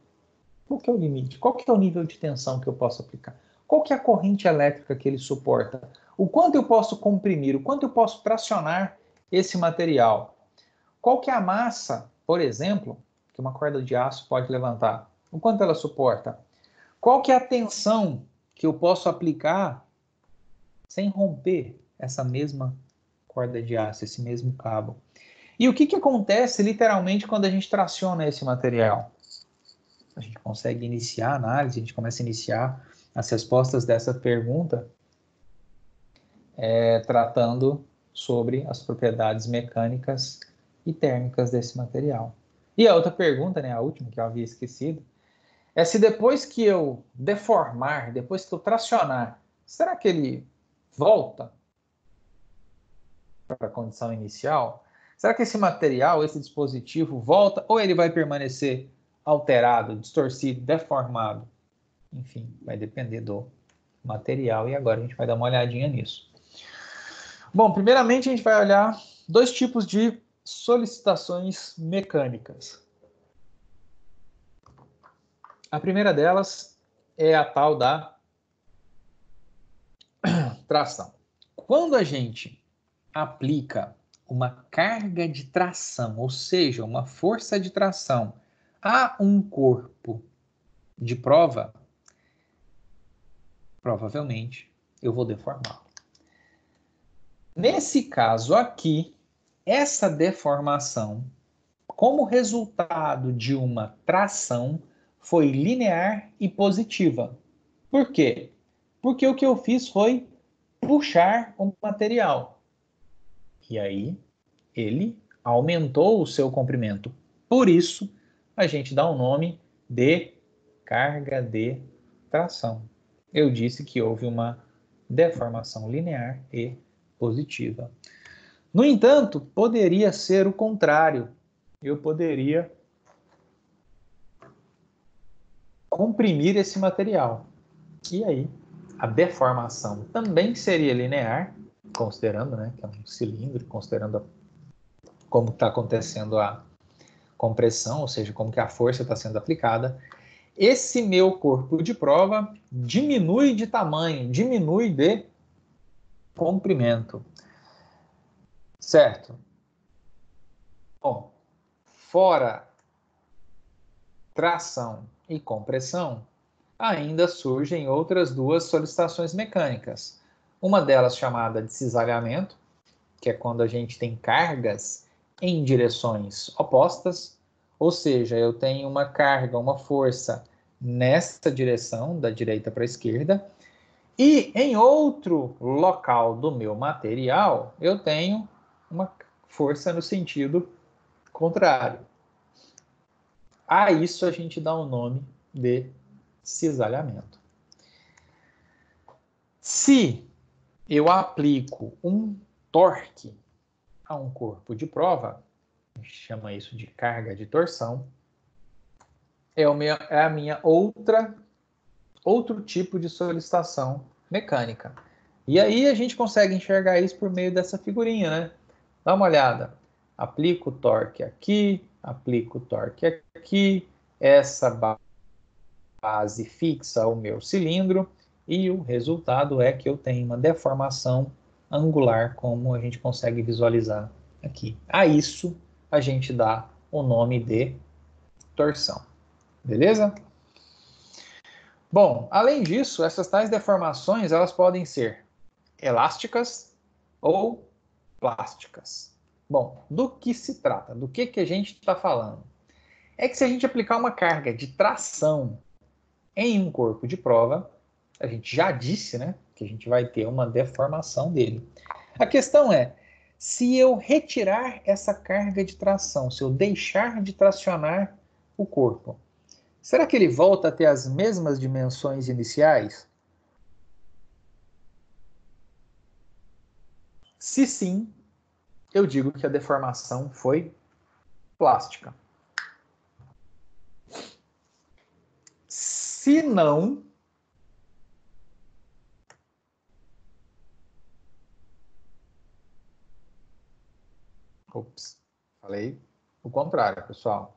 Qual que é o limite? Qual que é o nível de tensão que eu posso aplicar? Qual que é a corrente elétrica que ele suporta? O quanto eu posso comprimir? O quanto eu posso tracionar esse material? Qual que é a massa, por exemplo, que uma corda de aço pode levantar? O quanto ela suporta? Qual que é a tensão que eu posso aplicar sem romper essa mesma corda de aço, esse mesmo cabo? E o que acontece literalmente quando a gente traciona esse material? A gente consegue iniciar a análise, a gente começa a iniciar as respostas dessa pergunta tratando sobre as propriedades mecânicas e térmicas desse material. E a outra pergunta, né, a última que eu havia esquecido, é se depois que eu deformar, depois que eu tracionar, será que ele volta para a condição inicial? Será que esse material, esse dispositivo volta ou ele vai permanecer alterado, distorcido, deformado? Enfim, vai depender do material e agora a gente vai dar uma olhadinha nisso. Bom, primeiramente a gente vai olhar dois tipos de solicitações mecânicas. A primeira delas é a tal da tração. Quando a gente aplica uma carga de tração, ou seja, uma força de tração a um corpo de prova, provavelmente eu vou deformá-lo. Nesse caso aqui, essa deformação, como resultado de uma tração, foi linear e positiva. Por quê? Porque o que eu fiz foi puxar o material. E aí, ele aumentou o seu comprimento. Por isso, a gente dá o nome de carga de tração. Eu disse que houve uma deformação linear e positiva. No entanto, poderia ser o contrário. Eu poderia comprimir esse material. E aí, a deformação também seria linear, considerando, né, que é um cilindro, considerando como está acontecendo a compressão, ou seja, como que a força está sendo aplicada. Esse meu corpo de prova diminui de tamanho, diminui de comprimento. Certo? Bom, fora tração e compressão, ainda surgem outras duas solicitações mecânicas. Uma delas chamada de cisalhamento, que é quando a gente tem cargas em direções opostas, ou seja, eu tenho uma carga, uma força nessa direção, da direita para a esquerda, e em outro local do meu material, eu tenho uma força no sentido contrário. A isso a gente dá o nome de cisalhamento. Se eu aplico um torque a um corpo de prova, a gente chama isso de carga de torção, é a minha outro tipo de solicitação mecânica. E aí a gente consegue enxergar isso por meio dessa figurinha, né? Dá uma olhada. Aplico o torque aqui, aplico o torque aqui, essa base fixa o meu cilindro, e o resultado é que eu tenho uma deformação angular, como a gente consegue visualizar aqui. A isso a gente dá o nome de torção. Beleza? Bom, além disso, essas tais deformações elas podem ser elásticas ou plásticas. Bom, do que se trata? Do que a gente está falando? É que se a gente aplicar uma carga de tração em um corpo de prova, a gente já disse, né, que a gente vai ter uma deformação dele. A questão é, se eu retirar essa carga de tração, se eu deixar de tracionar o corpo, será que ele volta a ter as mesmas dimensões iniciais? Se sim, eu digo que a deformação foi plástica. Se não, falei o contrário, pessoal.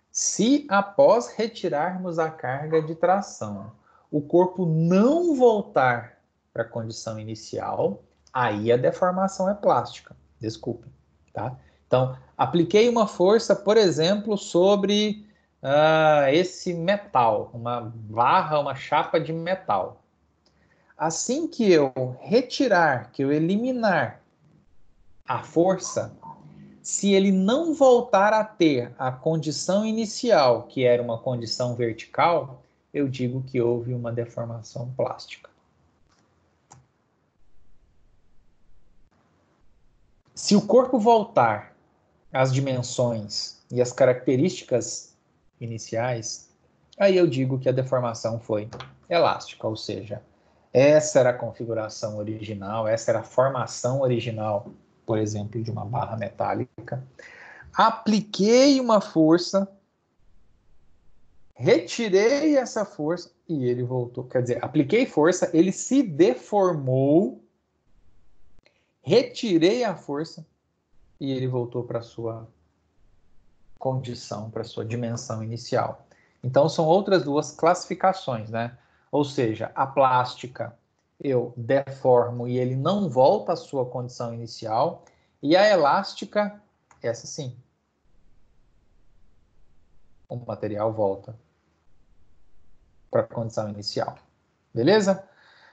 Se após retirarmos a carga de tração, o corpo não voltar para a condição inicial, aí a deformação é plástica. Desculpem, tá? Então, apliquei uma força, por exemplo, sobre esse metal, uma barra, uma chapa de metal. Assim que eu retirar, que eu eliminar a força, se ele não voltar a ter a condição inicial, que era uma condição vertical, eu digo que houve uma deformação plástica. Se o corpo voltar às dimensões e às características iniciais, aí eu digo que a deformação foi elástica, ou seja, essa era a configuração original, essa era a formação original, por exemplo, de uma barra metálica. Apliquei uma força, retirei essa força e ele voltou. Quer dizer, apliquei força, ele se deformou, retirei a força e ele voltou para a sua condição, para a sua dimensão inicial. Então, são outras duas classificações, né? Ou seja, a plástica eu deformo e ele não volta à sua condição inicial, e a elástica, essa sim, o material volta para a condição inicial. Beleza?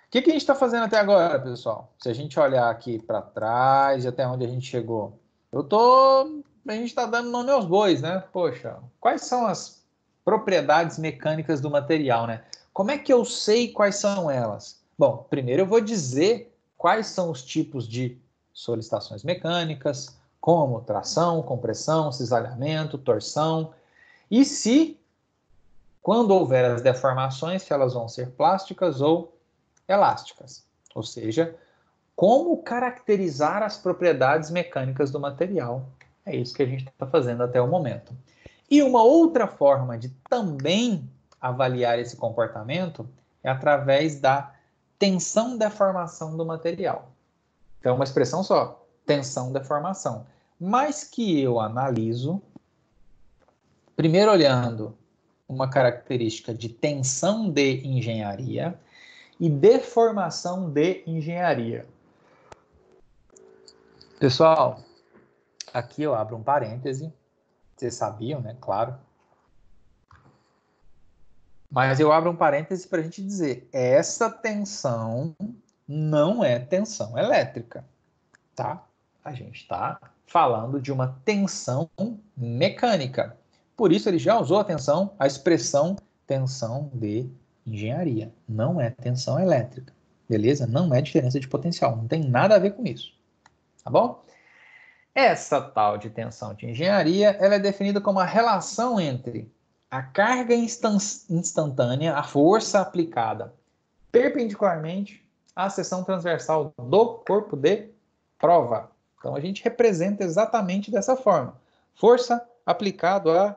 O que a gente está fazendo até agora, pessoal? Se a gente olhar aqui para trás e até onde a gente chegou, a gente está dando nome aos bois, né? Poxa, quais são as propriedades mecânicas do material, né? Como é que eu sei quais são elas? Bom, primeiro eu vou dizer quais são os tipos de solicitações mecânicas, como tração, compressão, cisalhamento, torção, e se, quando houver as deformações, se elas vão ser plásticas ou elásticas. Ou seja, como caracterizar as propriedades mecânicas do material. É isso que a gente está fazendo até o momento. E uma outra forma de também avaliar esse comportamento é através da tensão-deformação do material. Então, uma expressão só, tensão-deformação. Mas que eu analiso, primeiro olhando uma característica de tensão de engenharia e deformação de engenharia. Pessoal, aqui eu abro um parêntese, vocês sabiam, né? Claro. Mas eu abro um parêntese para a gente dizer, essa tensão não é tensão elétrica, tá? A gente está falando de uma tensão mecânica. Por isso ele já usou a expressão tensão de engenharia. Não é tensão elétrica, beleza? Não é diferença de potencial, não tem nada a ver com isso, tá bom? Essa tal de tensão de engenharia, ela é definida como a relação entre a carga instantânea, a força aplicada perpendicularmente à seção transversal do corpo de prova. Então a gente representa exatamente dessa forma. Força aplicada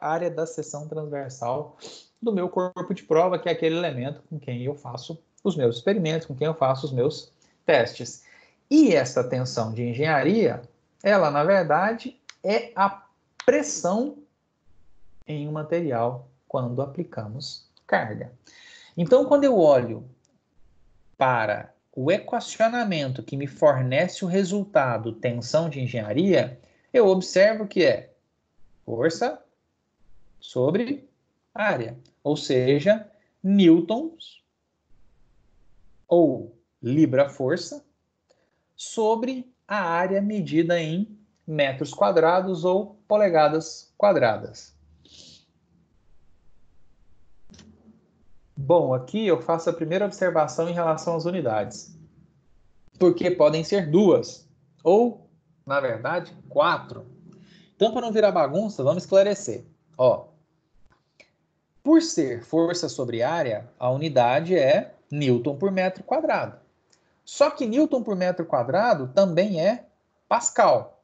área da seção transversal do meu corpo de prova, que é aquele elemento com quem eu faço os meus experimentos, com quem eu faço os meus testes. E essa tensão de engenharia, ela, na verdade, é a pressão em um material quando aplicamos carga. Então, quando eu olho para o equacionamento que me fornece o resultado tensão de engenharia, eu observo que é força sobre área, ou seja, newtons ou libra-força sobre a área medida em metros quadrados ou polegadas quadradas. Bom, aqui eu faço a primeira observação em relação às unidades, porque podem ser duas, ou, na verdade, 4. Então, para não virar bagunça, vamos esclarecer. Ó, por ser força sobre área, a unidade é Newton por metro quadrado. Só que Newton por metro quadrado também é Pascal.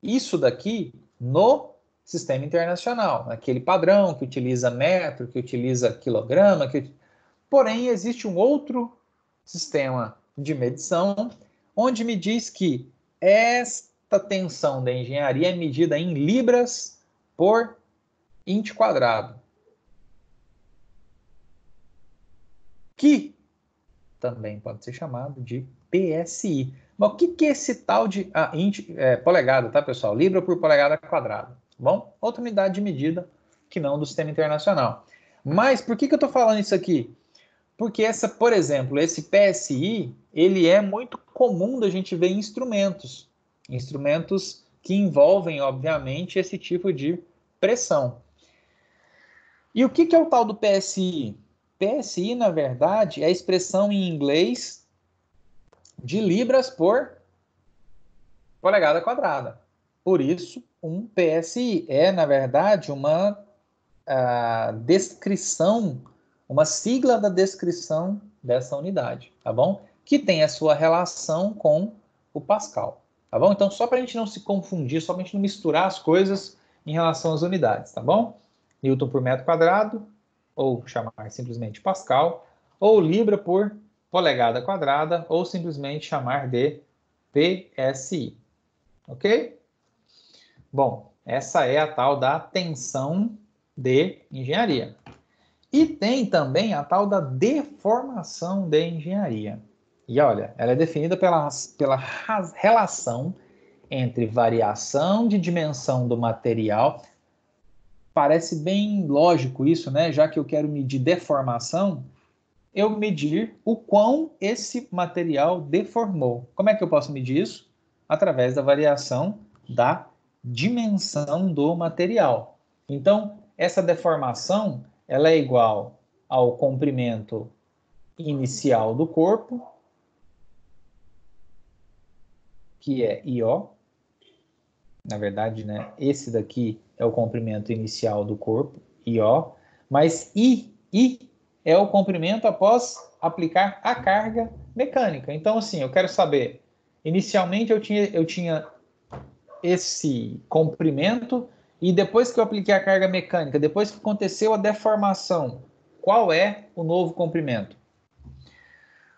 Isso daqui no sistema internacional, aquele padrão que utiliza metro, que utiliza quilograma, porém existe um outro sistema de medição onde me diz que esta tensão da engenharia é medida em libras por int quadrado, que também pode ser chamado de PSI. Mas o que é esse tal de polegada, tá, pessoal? Libra por polegada quadrada. Bom, outra unidade de medida que não do sistema internacional. Mas por que eu estou falando isso aqui? Porque por exemplo, esse PSI, ele é muito comum da gente ver em instrumentos. Instrumentos que envolvem, obviamente, esse tipo de pressão. E o que é o tal do PSI? PSI, na verdade, é a expressão em inglês de libras por polegada quadrada. Por isso, um PSI é, na verdade, uma descrição, uma sigla da descrição dessa unidade, tá bom? Que tem a sua relação com o Pascal, tá bom? Então, só para a gente não se confundir, só para a gente não misturar as coisas em relação às unidades, tá bom? Newton por metro quadrado, ou chamar simplesmente Pascal, ou Libra por polegada quadrada, ou simplesmente chamar de PSI, ok? Bom, essa é a tal da tensão de engenharia. E tem também a tal da deformação de engenharia. E olha, ela é definida pela relação entre variação de dimensão do material. Parece bem lógico isso, né? Já que eu quero medir deformação, eu medir o quão esse material deformou. Como é que eu posso medir isso? Através da variação da dimensão do material. Então, essa deformação ela é igual ao comprimento inicial do corpo, que é IO. Na verdade, né, esse daqui é o comprimento inicial do corpo, IO, mas I é o comprimento após aplicar a carga mecânica. Então, assim, eu quero saber, inicialmente eu tinha esse comprimento e depois que eu apliquei a carga mecânica, depois que aconteceu a deformação, qual é o novo comprimento?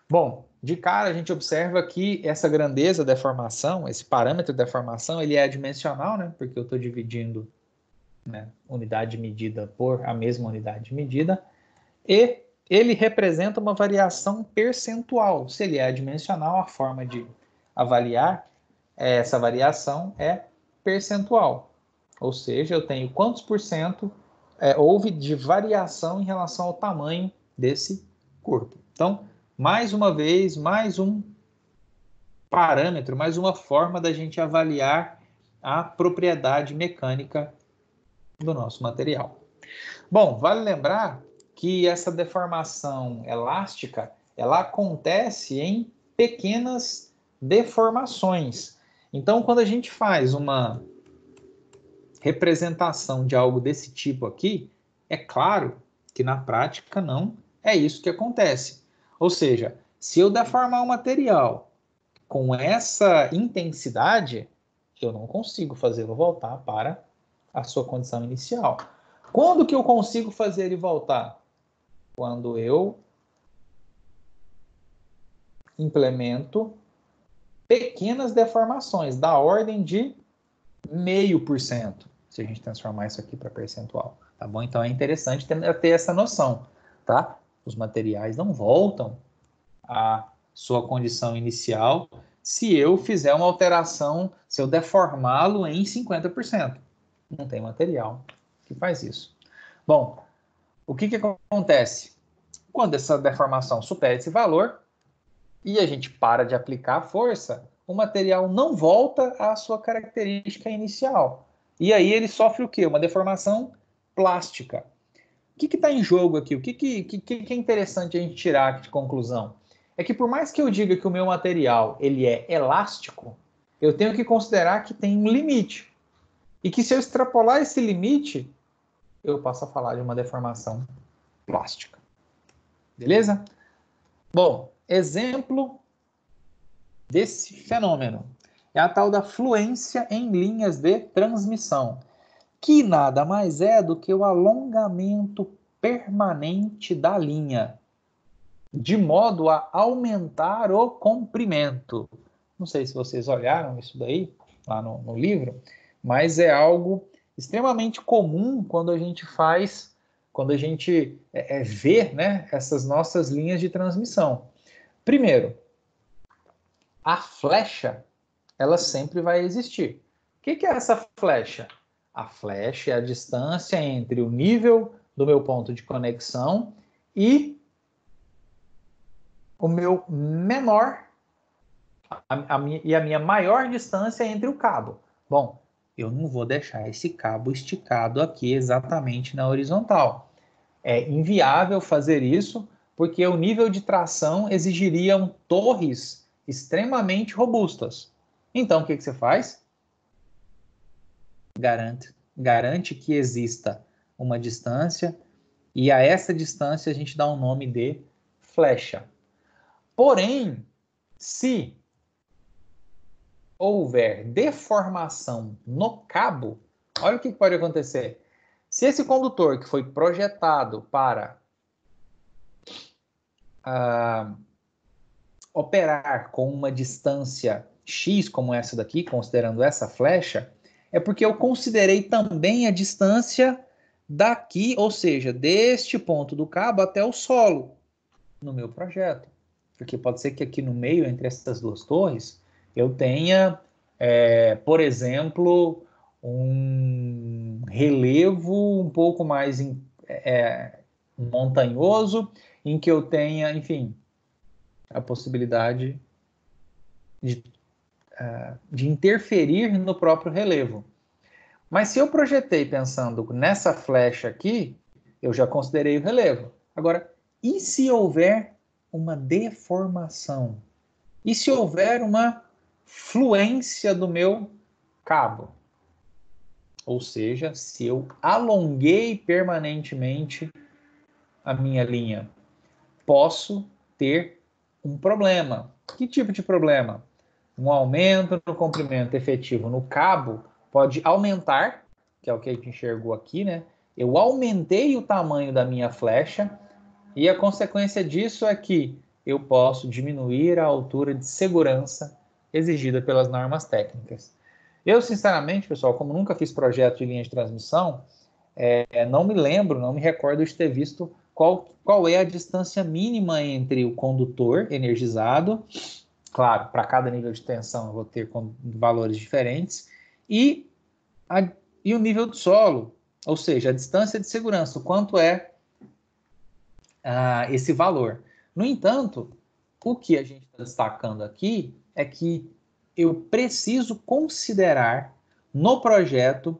Bom, de cara a gente observa que essa grandeza da deformação, esse parâmetro de deformação, ele é dimensional, né? Porque eu estou dividindo, né, unidade medida por a mesma unidade medida, e ele representa uma variação percentual. Se ele é dimensional, a forma de avaliar essa variação é percentual. Ou seja, eu tenho quantos por cento houve de variação em relação ao tamanho desse corpo. Então, mais uma vez, mais um parâmetro, mais uma forma da gente avaliar a propriedade mecânica do nosso material. Bom, vale lembrar que essa deformação elástica, ela acontece em pequenas deformações. Então, quando a gente faz uma representação de algo desse tipo aqui, é claro que na prática não é isso que acontece. Ou seja, se eu deformar o material com essa intensidade, eu não consigo fazê-lo voltar para a sua condição inicial. Quando que eu consigo fazer ele voltar? Quando eu implemento pequenas deformações, da ordem de 0,5%, se a gente transformar isso aqui para percentual, tá bom? Então é interessante ter essa noção, tá? Os materiais não voltam à sua condição inicial se eu fizer uma alteração, se eu deformá-lo em 50%. Não tem material que faz isso. Bom, o que acontece? Quando essa deformação supera esse valor e a gente para de aplicar a força, o material não volta à sua característica inicial. E aí ele sofre o quê? Uma deformação plástica. O que está em jogo aqui? O que é interessante a gente tirar de conclusão? É que por mais que eu diga que o meu material ele é elástico, eu tenho que considerar que tem um limite. E que se eu extrapolar esse limite, eu passo a falar de uma deformação plástica. Beleza? Bom, exemplo desse fenômeno é a tal da fluência em linhas de transmissão, que nada mais é do que o alongamento permanente da linha, de modo a aumentar o comprimento. Não sei se vocês olharam isso daí lá no livro, mas é algo extremamente comum quando a gente faz, quando a gente vê, né, essas nossas linhas de transmissão. Primeiro, a flecha, ela sempre vai existir. O que é essa flecha? A flecha é a distância entre o nível do meu ponto de conexão e o meu menor a minha maior distância entre o cabo. Bom, eu não vou deixar esse cabo esticado aqui exatamente na horizontal. É inviável fazer isso porque o nível de tração exigiria torres extremamente robustas. Então, o que você faz? Garante que exista uma distância e a essa distância a gente dá um nome de flecha. Porém, se houver deformação no cabo, olha o que pode acontecer. Se esse condutor que foi projetado para operar com uma distância X, como essa daqui, considerando essa flecha, é porque eu considerei também a distância daqui, ou seja, deste ponto do cabo até o solo, no meu projeto. Porque pode ser que aqui no meio, entre essas duas torres, eu tenha, por exemplo, um relevo um pouco mais montanhoso, em que eu tenha, enfim, a possibilidade de interferir no próprio relevo. Mas se eu projetei pensando nessa flecha aqui, eu já considerei o relevo. Agora, e se houver uma deformação? E se houver uma fluência do meu cabo? Ou seja, se eu alonguei permanentemente a minha linha, posso ter um problema. Que tipo de problema? Um aumento no comprimento efetivo no cabo pode aumentar, que é o que a gente enxergou aqui, né? Eu aumentei o tamanho da minha flecha e a consequência disso é que eu posso diminuir a altura de segurança exigida pelas normas técnicas. Eu, sinceramente, pessoal, como nunca fiz projeto de linha de transmissão, não me lembro, não me recordo de ter visto qual é a distância mínima entre o condutor energizado, claro, para cada nível de tensão eu vou ter valores diferentes, e o nível do solo, ou seja, a distância de segurança, o quanto é esse valor. No entanto, o que a gente está destacando aqui é que eu preciso considerar no projeto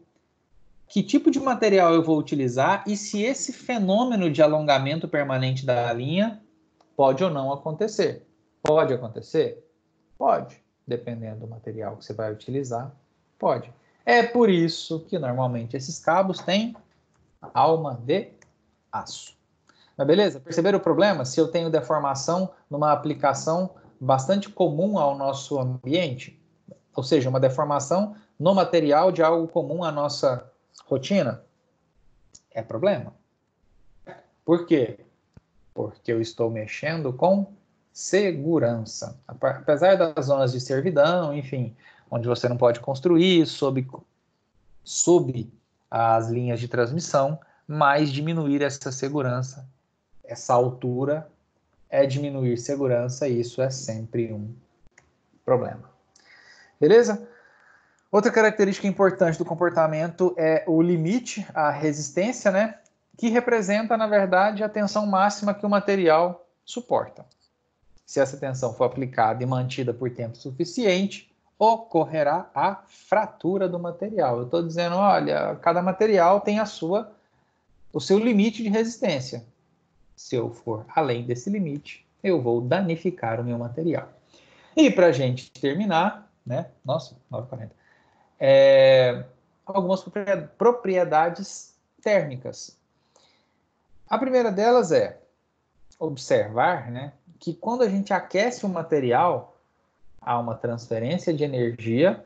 que tipo de material eu vou utilizar e se esse fenômeno de alongamento permanente da linha pode ou não acontecer. Pode acontecer? Pode. Dependendo do material que você vai utilizar, pode. É por isso que normalmente esses cabos têm alma de aço. Mas beleza? Perceberam o problema? Se eu tenho deformação numa aplicação bastante comum ao nosso ambiente, ou seja, uma deformação no material de algo comum à nossa rotina, é problema. Por quê? Porque eu estou mexendo com segurança. Apesar das zonas de servidão, enfim, onde você não pode construir sob as linhas de transmissão, mas diminuir essa segurança, essa altura é diminuir segurança e isso é sempre um problema. Beleza? Outra característica importante do comportamento é o limite, a resistência, né? Que representa, na verdade, a tensão máxima que o material suporta. Se essa tensão for aplicada e mantida por tempo suficiente, ocorrerá a fratura do material. Eu estou dizendo, olha, cada material tem o seu limite de resistência. Se eu for além desse limite, eu vou danificar o meu material. E para a gente terminar, né? Nossa, 9h40. Algumas propriedades térmicas. A primeira delas é observar, né, que quando a gente aquece um material, há uma transferência de energia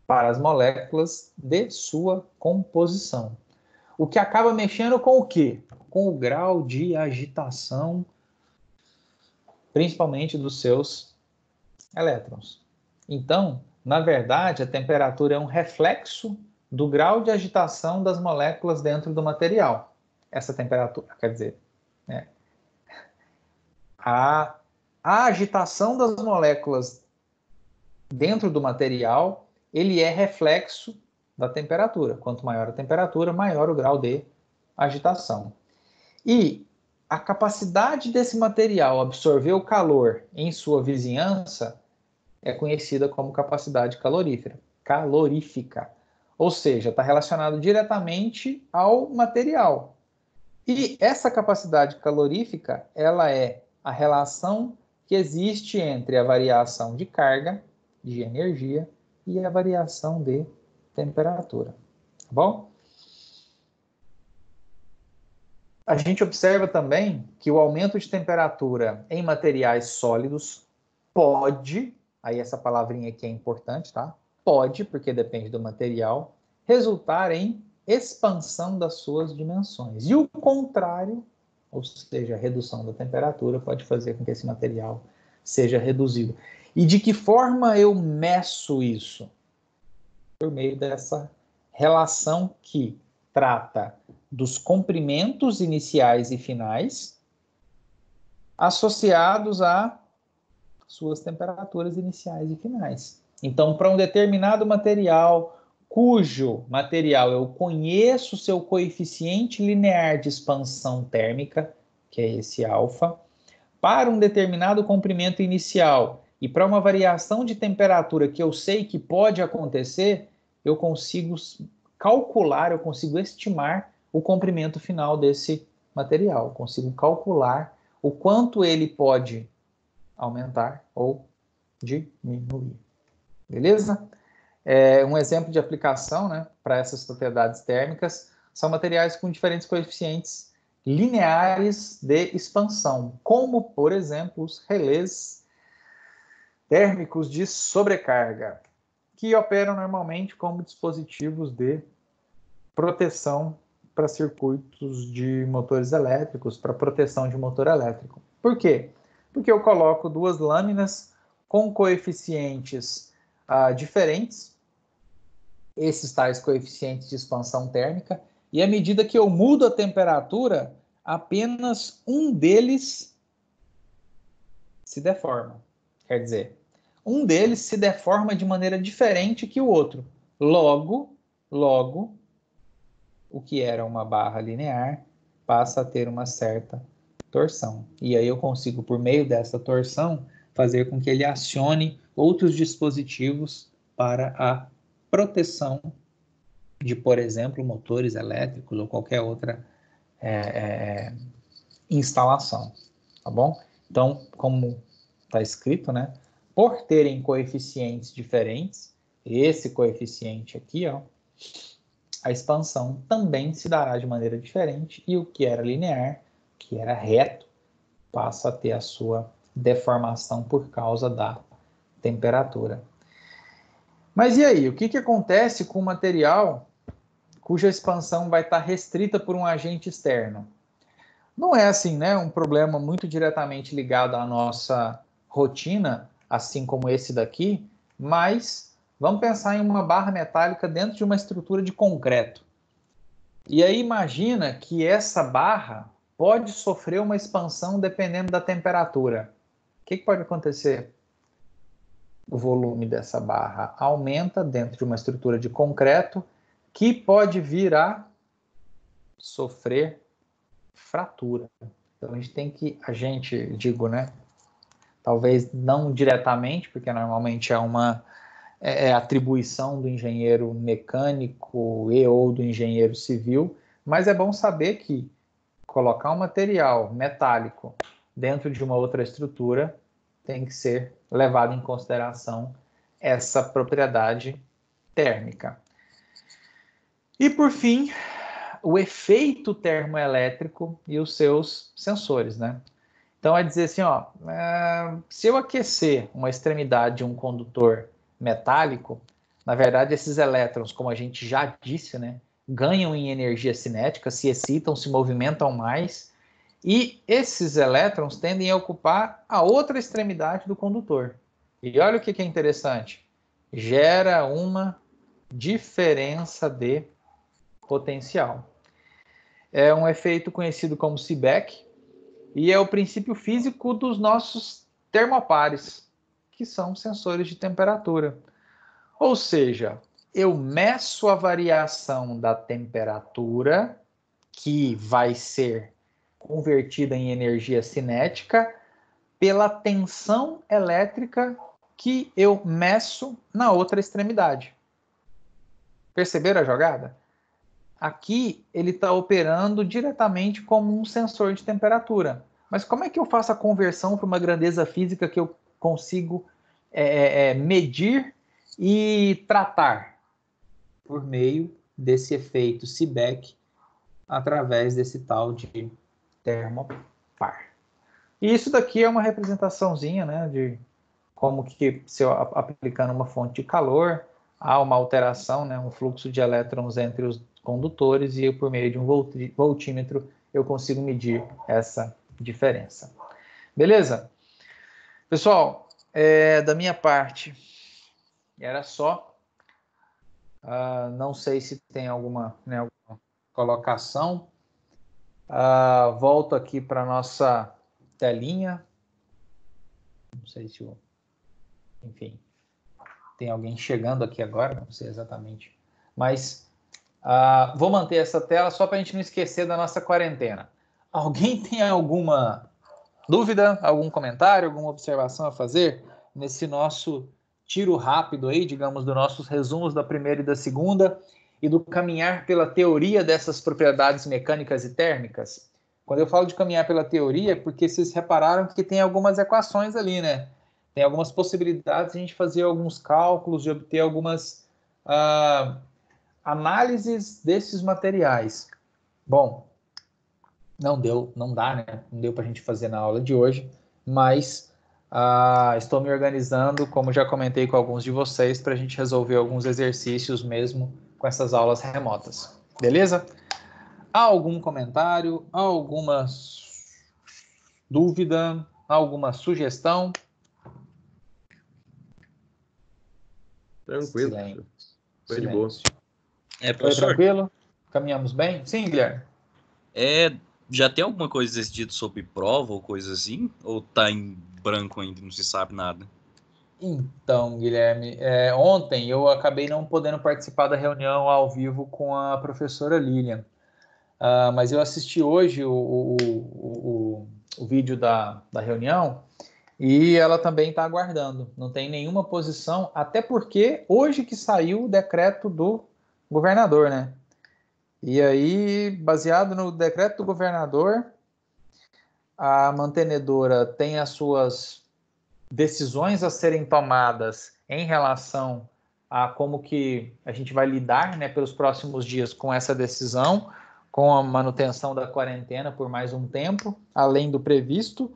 para as moléculas de sua composição. O que acaba mexendo com o quê? Com o grau de agitação, principalmente dos seus elétrons. Então, na verdade, a temperatura é um reflexo do grau de agitação das moléculas dentro do material. Essa temperatura, quer dizer, né, a agitação das moléculas dentro do material, ele é reflexo da temperatura. Quanto maior a temperatura, maior o grau de agitação. E a capacidade desse material absorver o calor em sua vizinhança é conhecida como capacidade calorífica. Ou seja, está relacionado diretamente ao material. E essa capacidade calorífica, ela é a relação que existe entre a variação de carga, de energia, e a variação de temperatura. Tá bom? A gente observa também que o aumento de temperatura em materiais sólidos pode, aí essa palavrinha aqui é importante, tá? Pode, porque depende do material, resultar em expansão das suas dimensões. E o contrário, ou seja, a redução da temperatura, pode fazer com que esse material seja reduzido. E de que forma eu meço isso? Por meio dessa relação que trata dos comprimentos iniciais e finais associados a suas temperaturas iniciais e finais. Então, para um determinado material, cujo material eu conheço seu coeficiente linear de expansão térmica, que é esse alfa, para um determinado comprimento inicial e para uma variação de temperatura que eu sei que pode acontecer, eu consigo calcular, eu consigo estimar o comprimento final desse material, eu consigo calcular o quanto ele pode aumentar ou diminuir. Beleza? Um exemplo de aplicação, né, para essas propriedades térmicas são materiais com diferentes coeficientes lineares de expansão, como, por exemplo, os relés térmicos de sobrecarga, que operam normalmente como dispositivos de proteção para circuitos de motores elétricos, para proteção de motor elétrico. Por quê? Porque eu coloco duas lâminas com coeficientes diferentes, esses tais coeficientes de expansão térmica, e à medida que eu mudo a temperatura, apenas um deles se deforma. Quer dizer, um deles se deforma de maneira diferente que o outro. Logo, o que era uma barra linear passa a ter uma certa torção. E aí eu consigo, por meio dessa torção, fazer com que ele acione outros dispositivos para a proteção de, por exemplo, motores elétricos ou qualquer outra instalação, tá bom? Então, como está escrito, né? Por terem coeficientes diferentes, esse coeficiente aqui, ó, a expansão também se dará de maneira diferente e o que era linear, que era reto, passa a ter a sua deformação por causa da temperatura. Mas e aí, o que acontece com o material cuja expansão vai estar restrita por um agente externo. Não é assim, né? Um problema muito diretamente ligado à nossa rotina, assim como esse daqui, mas vamos pensar em uma barra metálica dentro de uma estrutura de concreto. E aí imagina que essa barra pode sofrer uma expansão dependendo da temperatura. O que pode acontecer? O volume dessa barra aumenta dentro de uma estrutura de concreto que pode vir a sofrer fratura. Então a gente, digo, né? Talvez não diretamente, porque normalmente é uma atribuição do engenheiro mecânico e ou do engenheiro civil, mas é bom saber que colocar um material metálico dentro de uma outra estrutura tem que ser levado em consideração essa propriedade térmica. E por fim, o efeito termoelétrico e os seus sensores, né? Então é dizer assim, ó, se eu aquecer uma extremidade de um condutor metálico, na verdade esses elétrons, como a gente já disse, né, ganham em energia cinética, se excitam, se movimentam mais, e esses elétrons tendem a ocupar a outra extremidade do condutor. E olha o que é interessante, gera uma diferença de potencial. É um efeito conhecido como Seebeck, e é o princípio físico dos nossos termopares, que são sensores de temperatura. Ou seja, eu meço a variação da temperatura, que vai ser convertida em energia cinética, pela tensão elétrica que eu meço na outra extremidade. Perceberam a jogada? Aqui ele está operando diretamente como um sensor de temperatura. Mas como é que eu faço a conversão para uma grandeza física que eu consigo medir e tratar? Por meio desse efeito Seebeck, através desse tal de termopar. E isso daqui é uma representaçãozinha, né, de como que, se eu aplicando uma fonte de calor, há uma alteração, né, um fluxo de elétrons entre os condutores, e por meio de um voltímetro eu consigo medir essa diferença. Beleza? Pessoal, da minha parte era só. Não sei se tem alguma colocação. Volto aqui para a nossa telinha. Não sei se enfim, tem alguém chegando aqui agora, não sei exatamente. Mas vou manter essa tela só para a gente não esquecer da nossa quarentena. Alguém tem alguma dúvida, algum comentário, alguma observação a fazer nesse nosso tiro rápido aí, digamos, dos nossos resumos da primeira e da segunda, e do caminhar pela teoria dessas propriedades mecânicas e térmicas? Quando eu falo de caminhar pela teoria, é porque vocês repararam que tem algumas equações ali, né? Tem algumas possibilidades de a gente fazer alguns cálculos, de obter algumas análises desses materiais. Bom, não dá, né? Não deu para a gente fazer na aula de hoje, mas estou me organizando, como já comentei com alguns de vocês, para a gente resolver alguns exercícios mesmo com essas aulas remotas. Beleza? Há algum comentário, alguma dúvida, alguma sugestão? Tranquilo. Silêncio. Foi de boa. Foi professor, tranquilo? Caminhamos bem? Sim, Guilherme? já tem alguma coisa decidido sobre prova ou coisa assim? Ou tá em branco ainda, não se sabe nada? Então, Guilherme, ontem eu acabei não podendo participar da reunião ao vivo com a professora Lilian, mas eu assisti hoje o vídeo da reunião e ela também está aguardando. Não tem nenhuma posição, até porque hoje que saiu o decreto do governador, né? E aí, baseado no decreto do governador, a mantenedora tem as suas decisões a serem tomadas em relação a como que a gente vai lidar, né, pelos próximos dias com essa decisão, com a manutenção da quarentena por mais um tempo, além do previsto,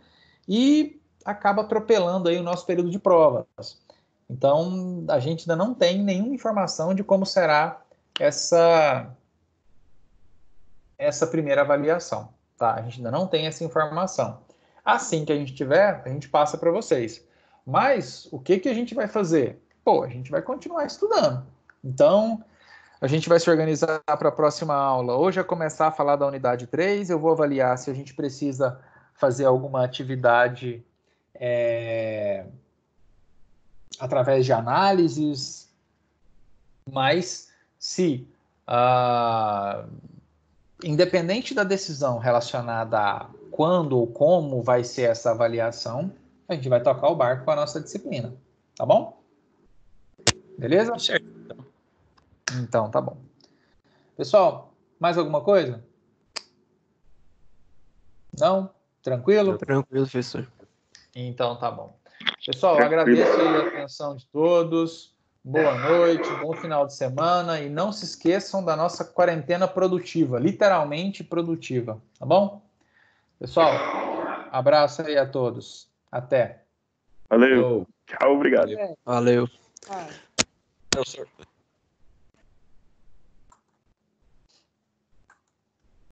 e acaba atropelando aí o nosso período de provas. Então, a gente ainda não tem nenhuma informação de como será essa essa primeira avaliação, tá? A gente ainda não tem essa informação. Assim que a gente tiver, a gente passa para vocês. Mas o que a gente vai fazer? Pô, a gente vai continuar estudando. Então, a gente vai se organizar para a próxima aula. Hoje é começar a falar da unidade 3, eu vou avaliar se a gente precisa fazer alguma atividade através de análises, mas se, independente da decisão relacionada a quando ou como vai ser essa avaliação, a gente vai tocar o barco com a nossa disciplina, tá bom? Beleza? Certo. Então, tá bom. Pessoal, mais alguma coisa? Não? Tranquilo? Tranquilo, professor. Então, tá bom. Pessoal, eu agradeço aí a atenção de todos. Boa noite, bom final de semana e não se esqueçam da nossa quarentena produtiva, literalmente produtiva, tá bom? Pessoal, abraço aí a todos. Até. Valeu. Tchau, obrigado. Valeu. Professor.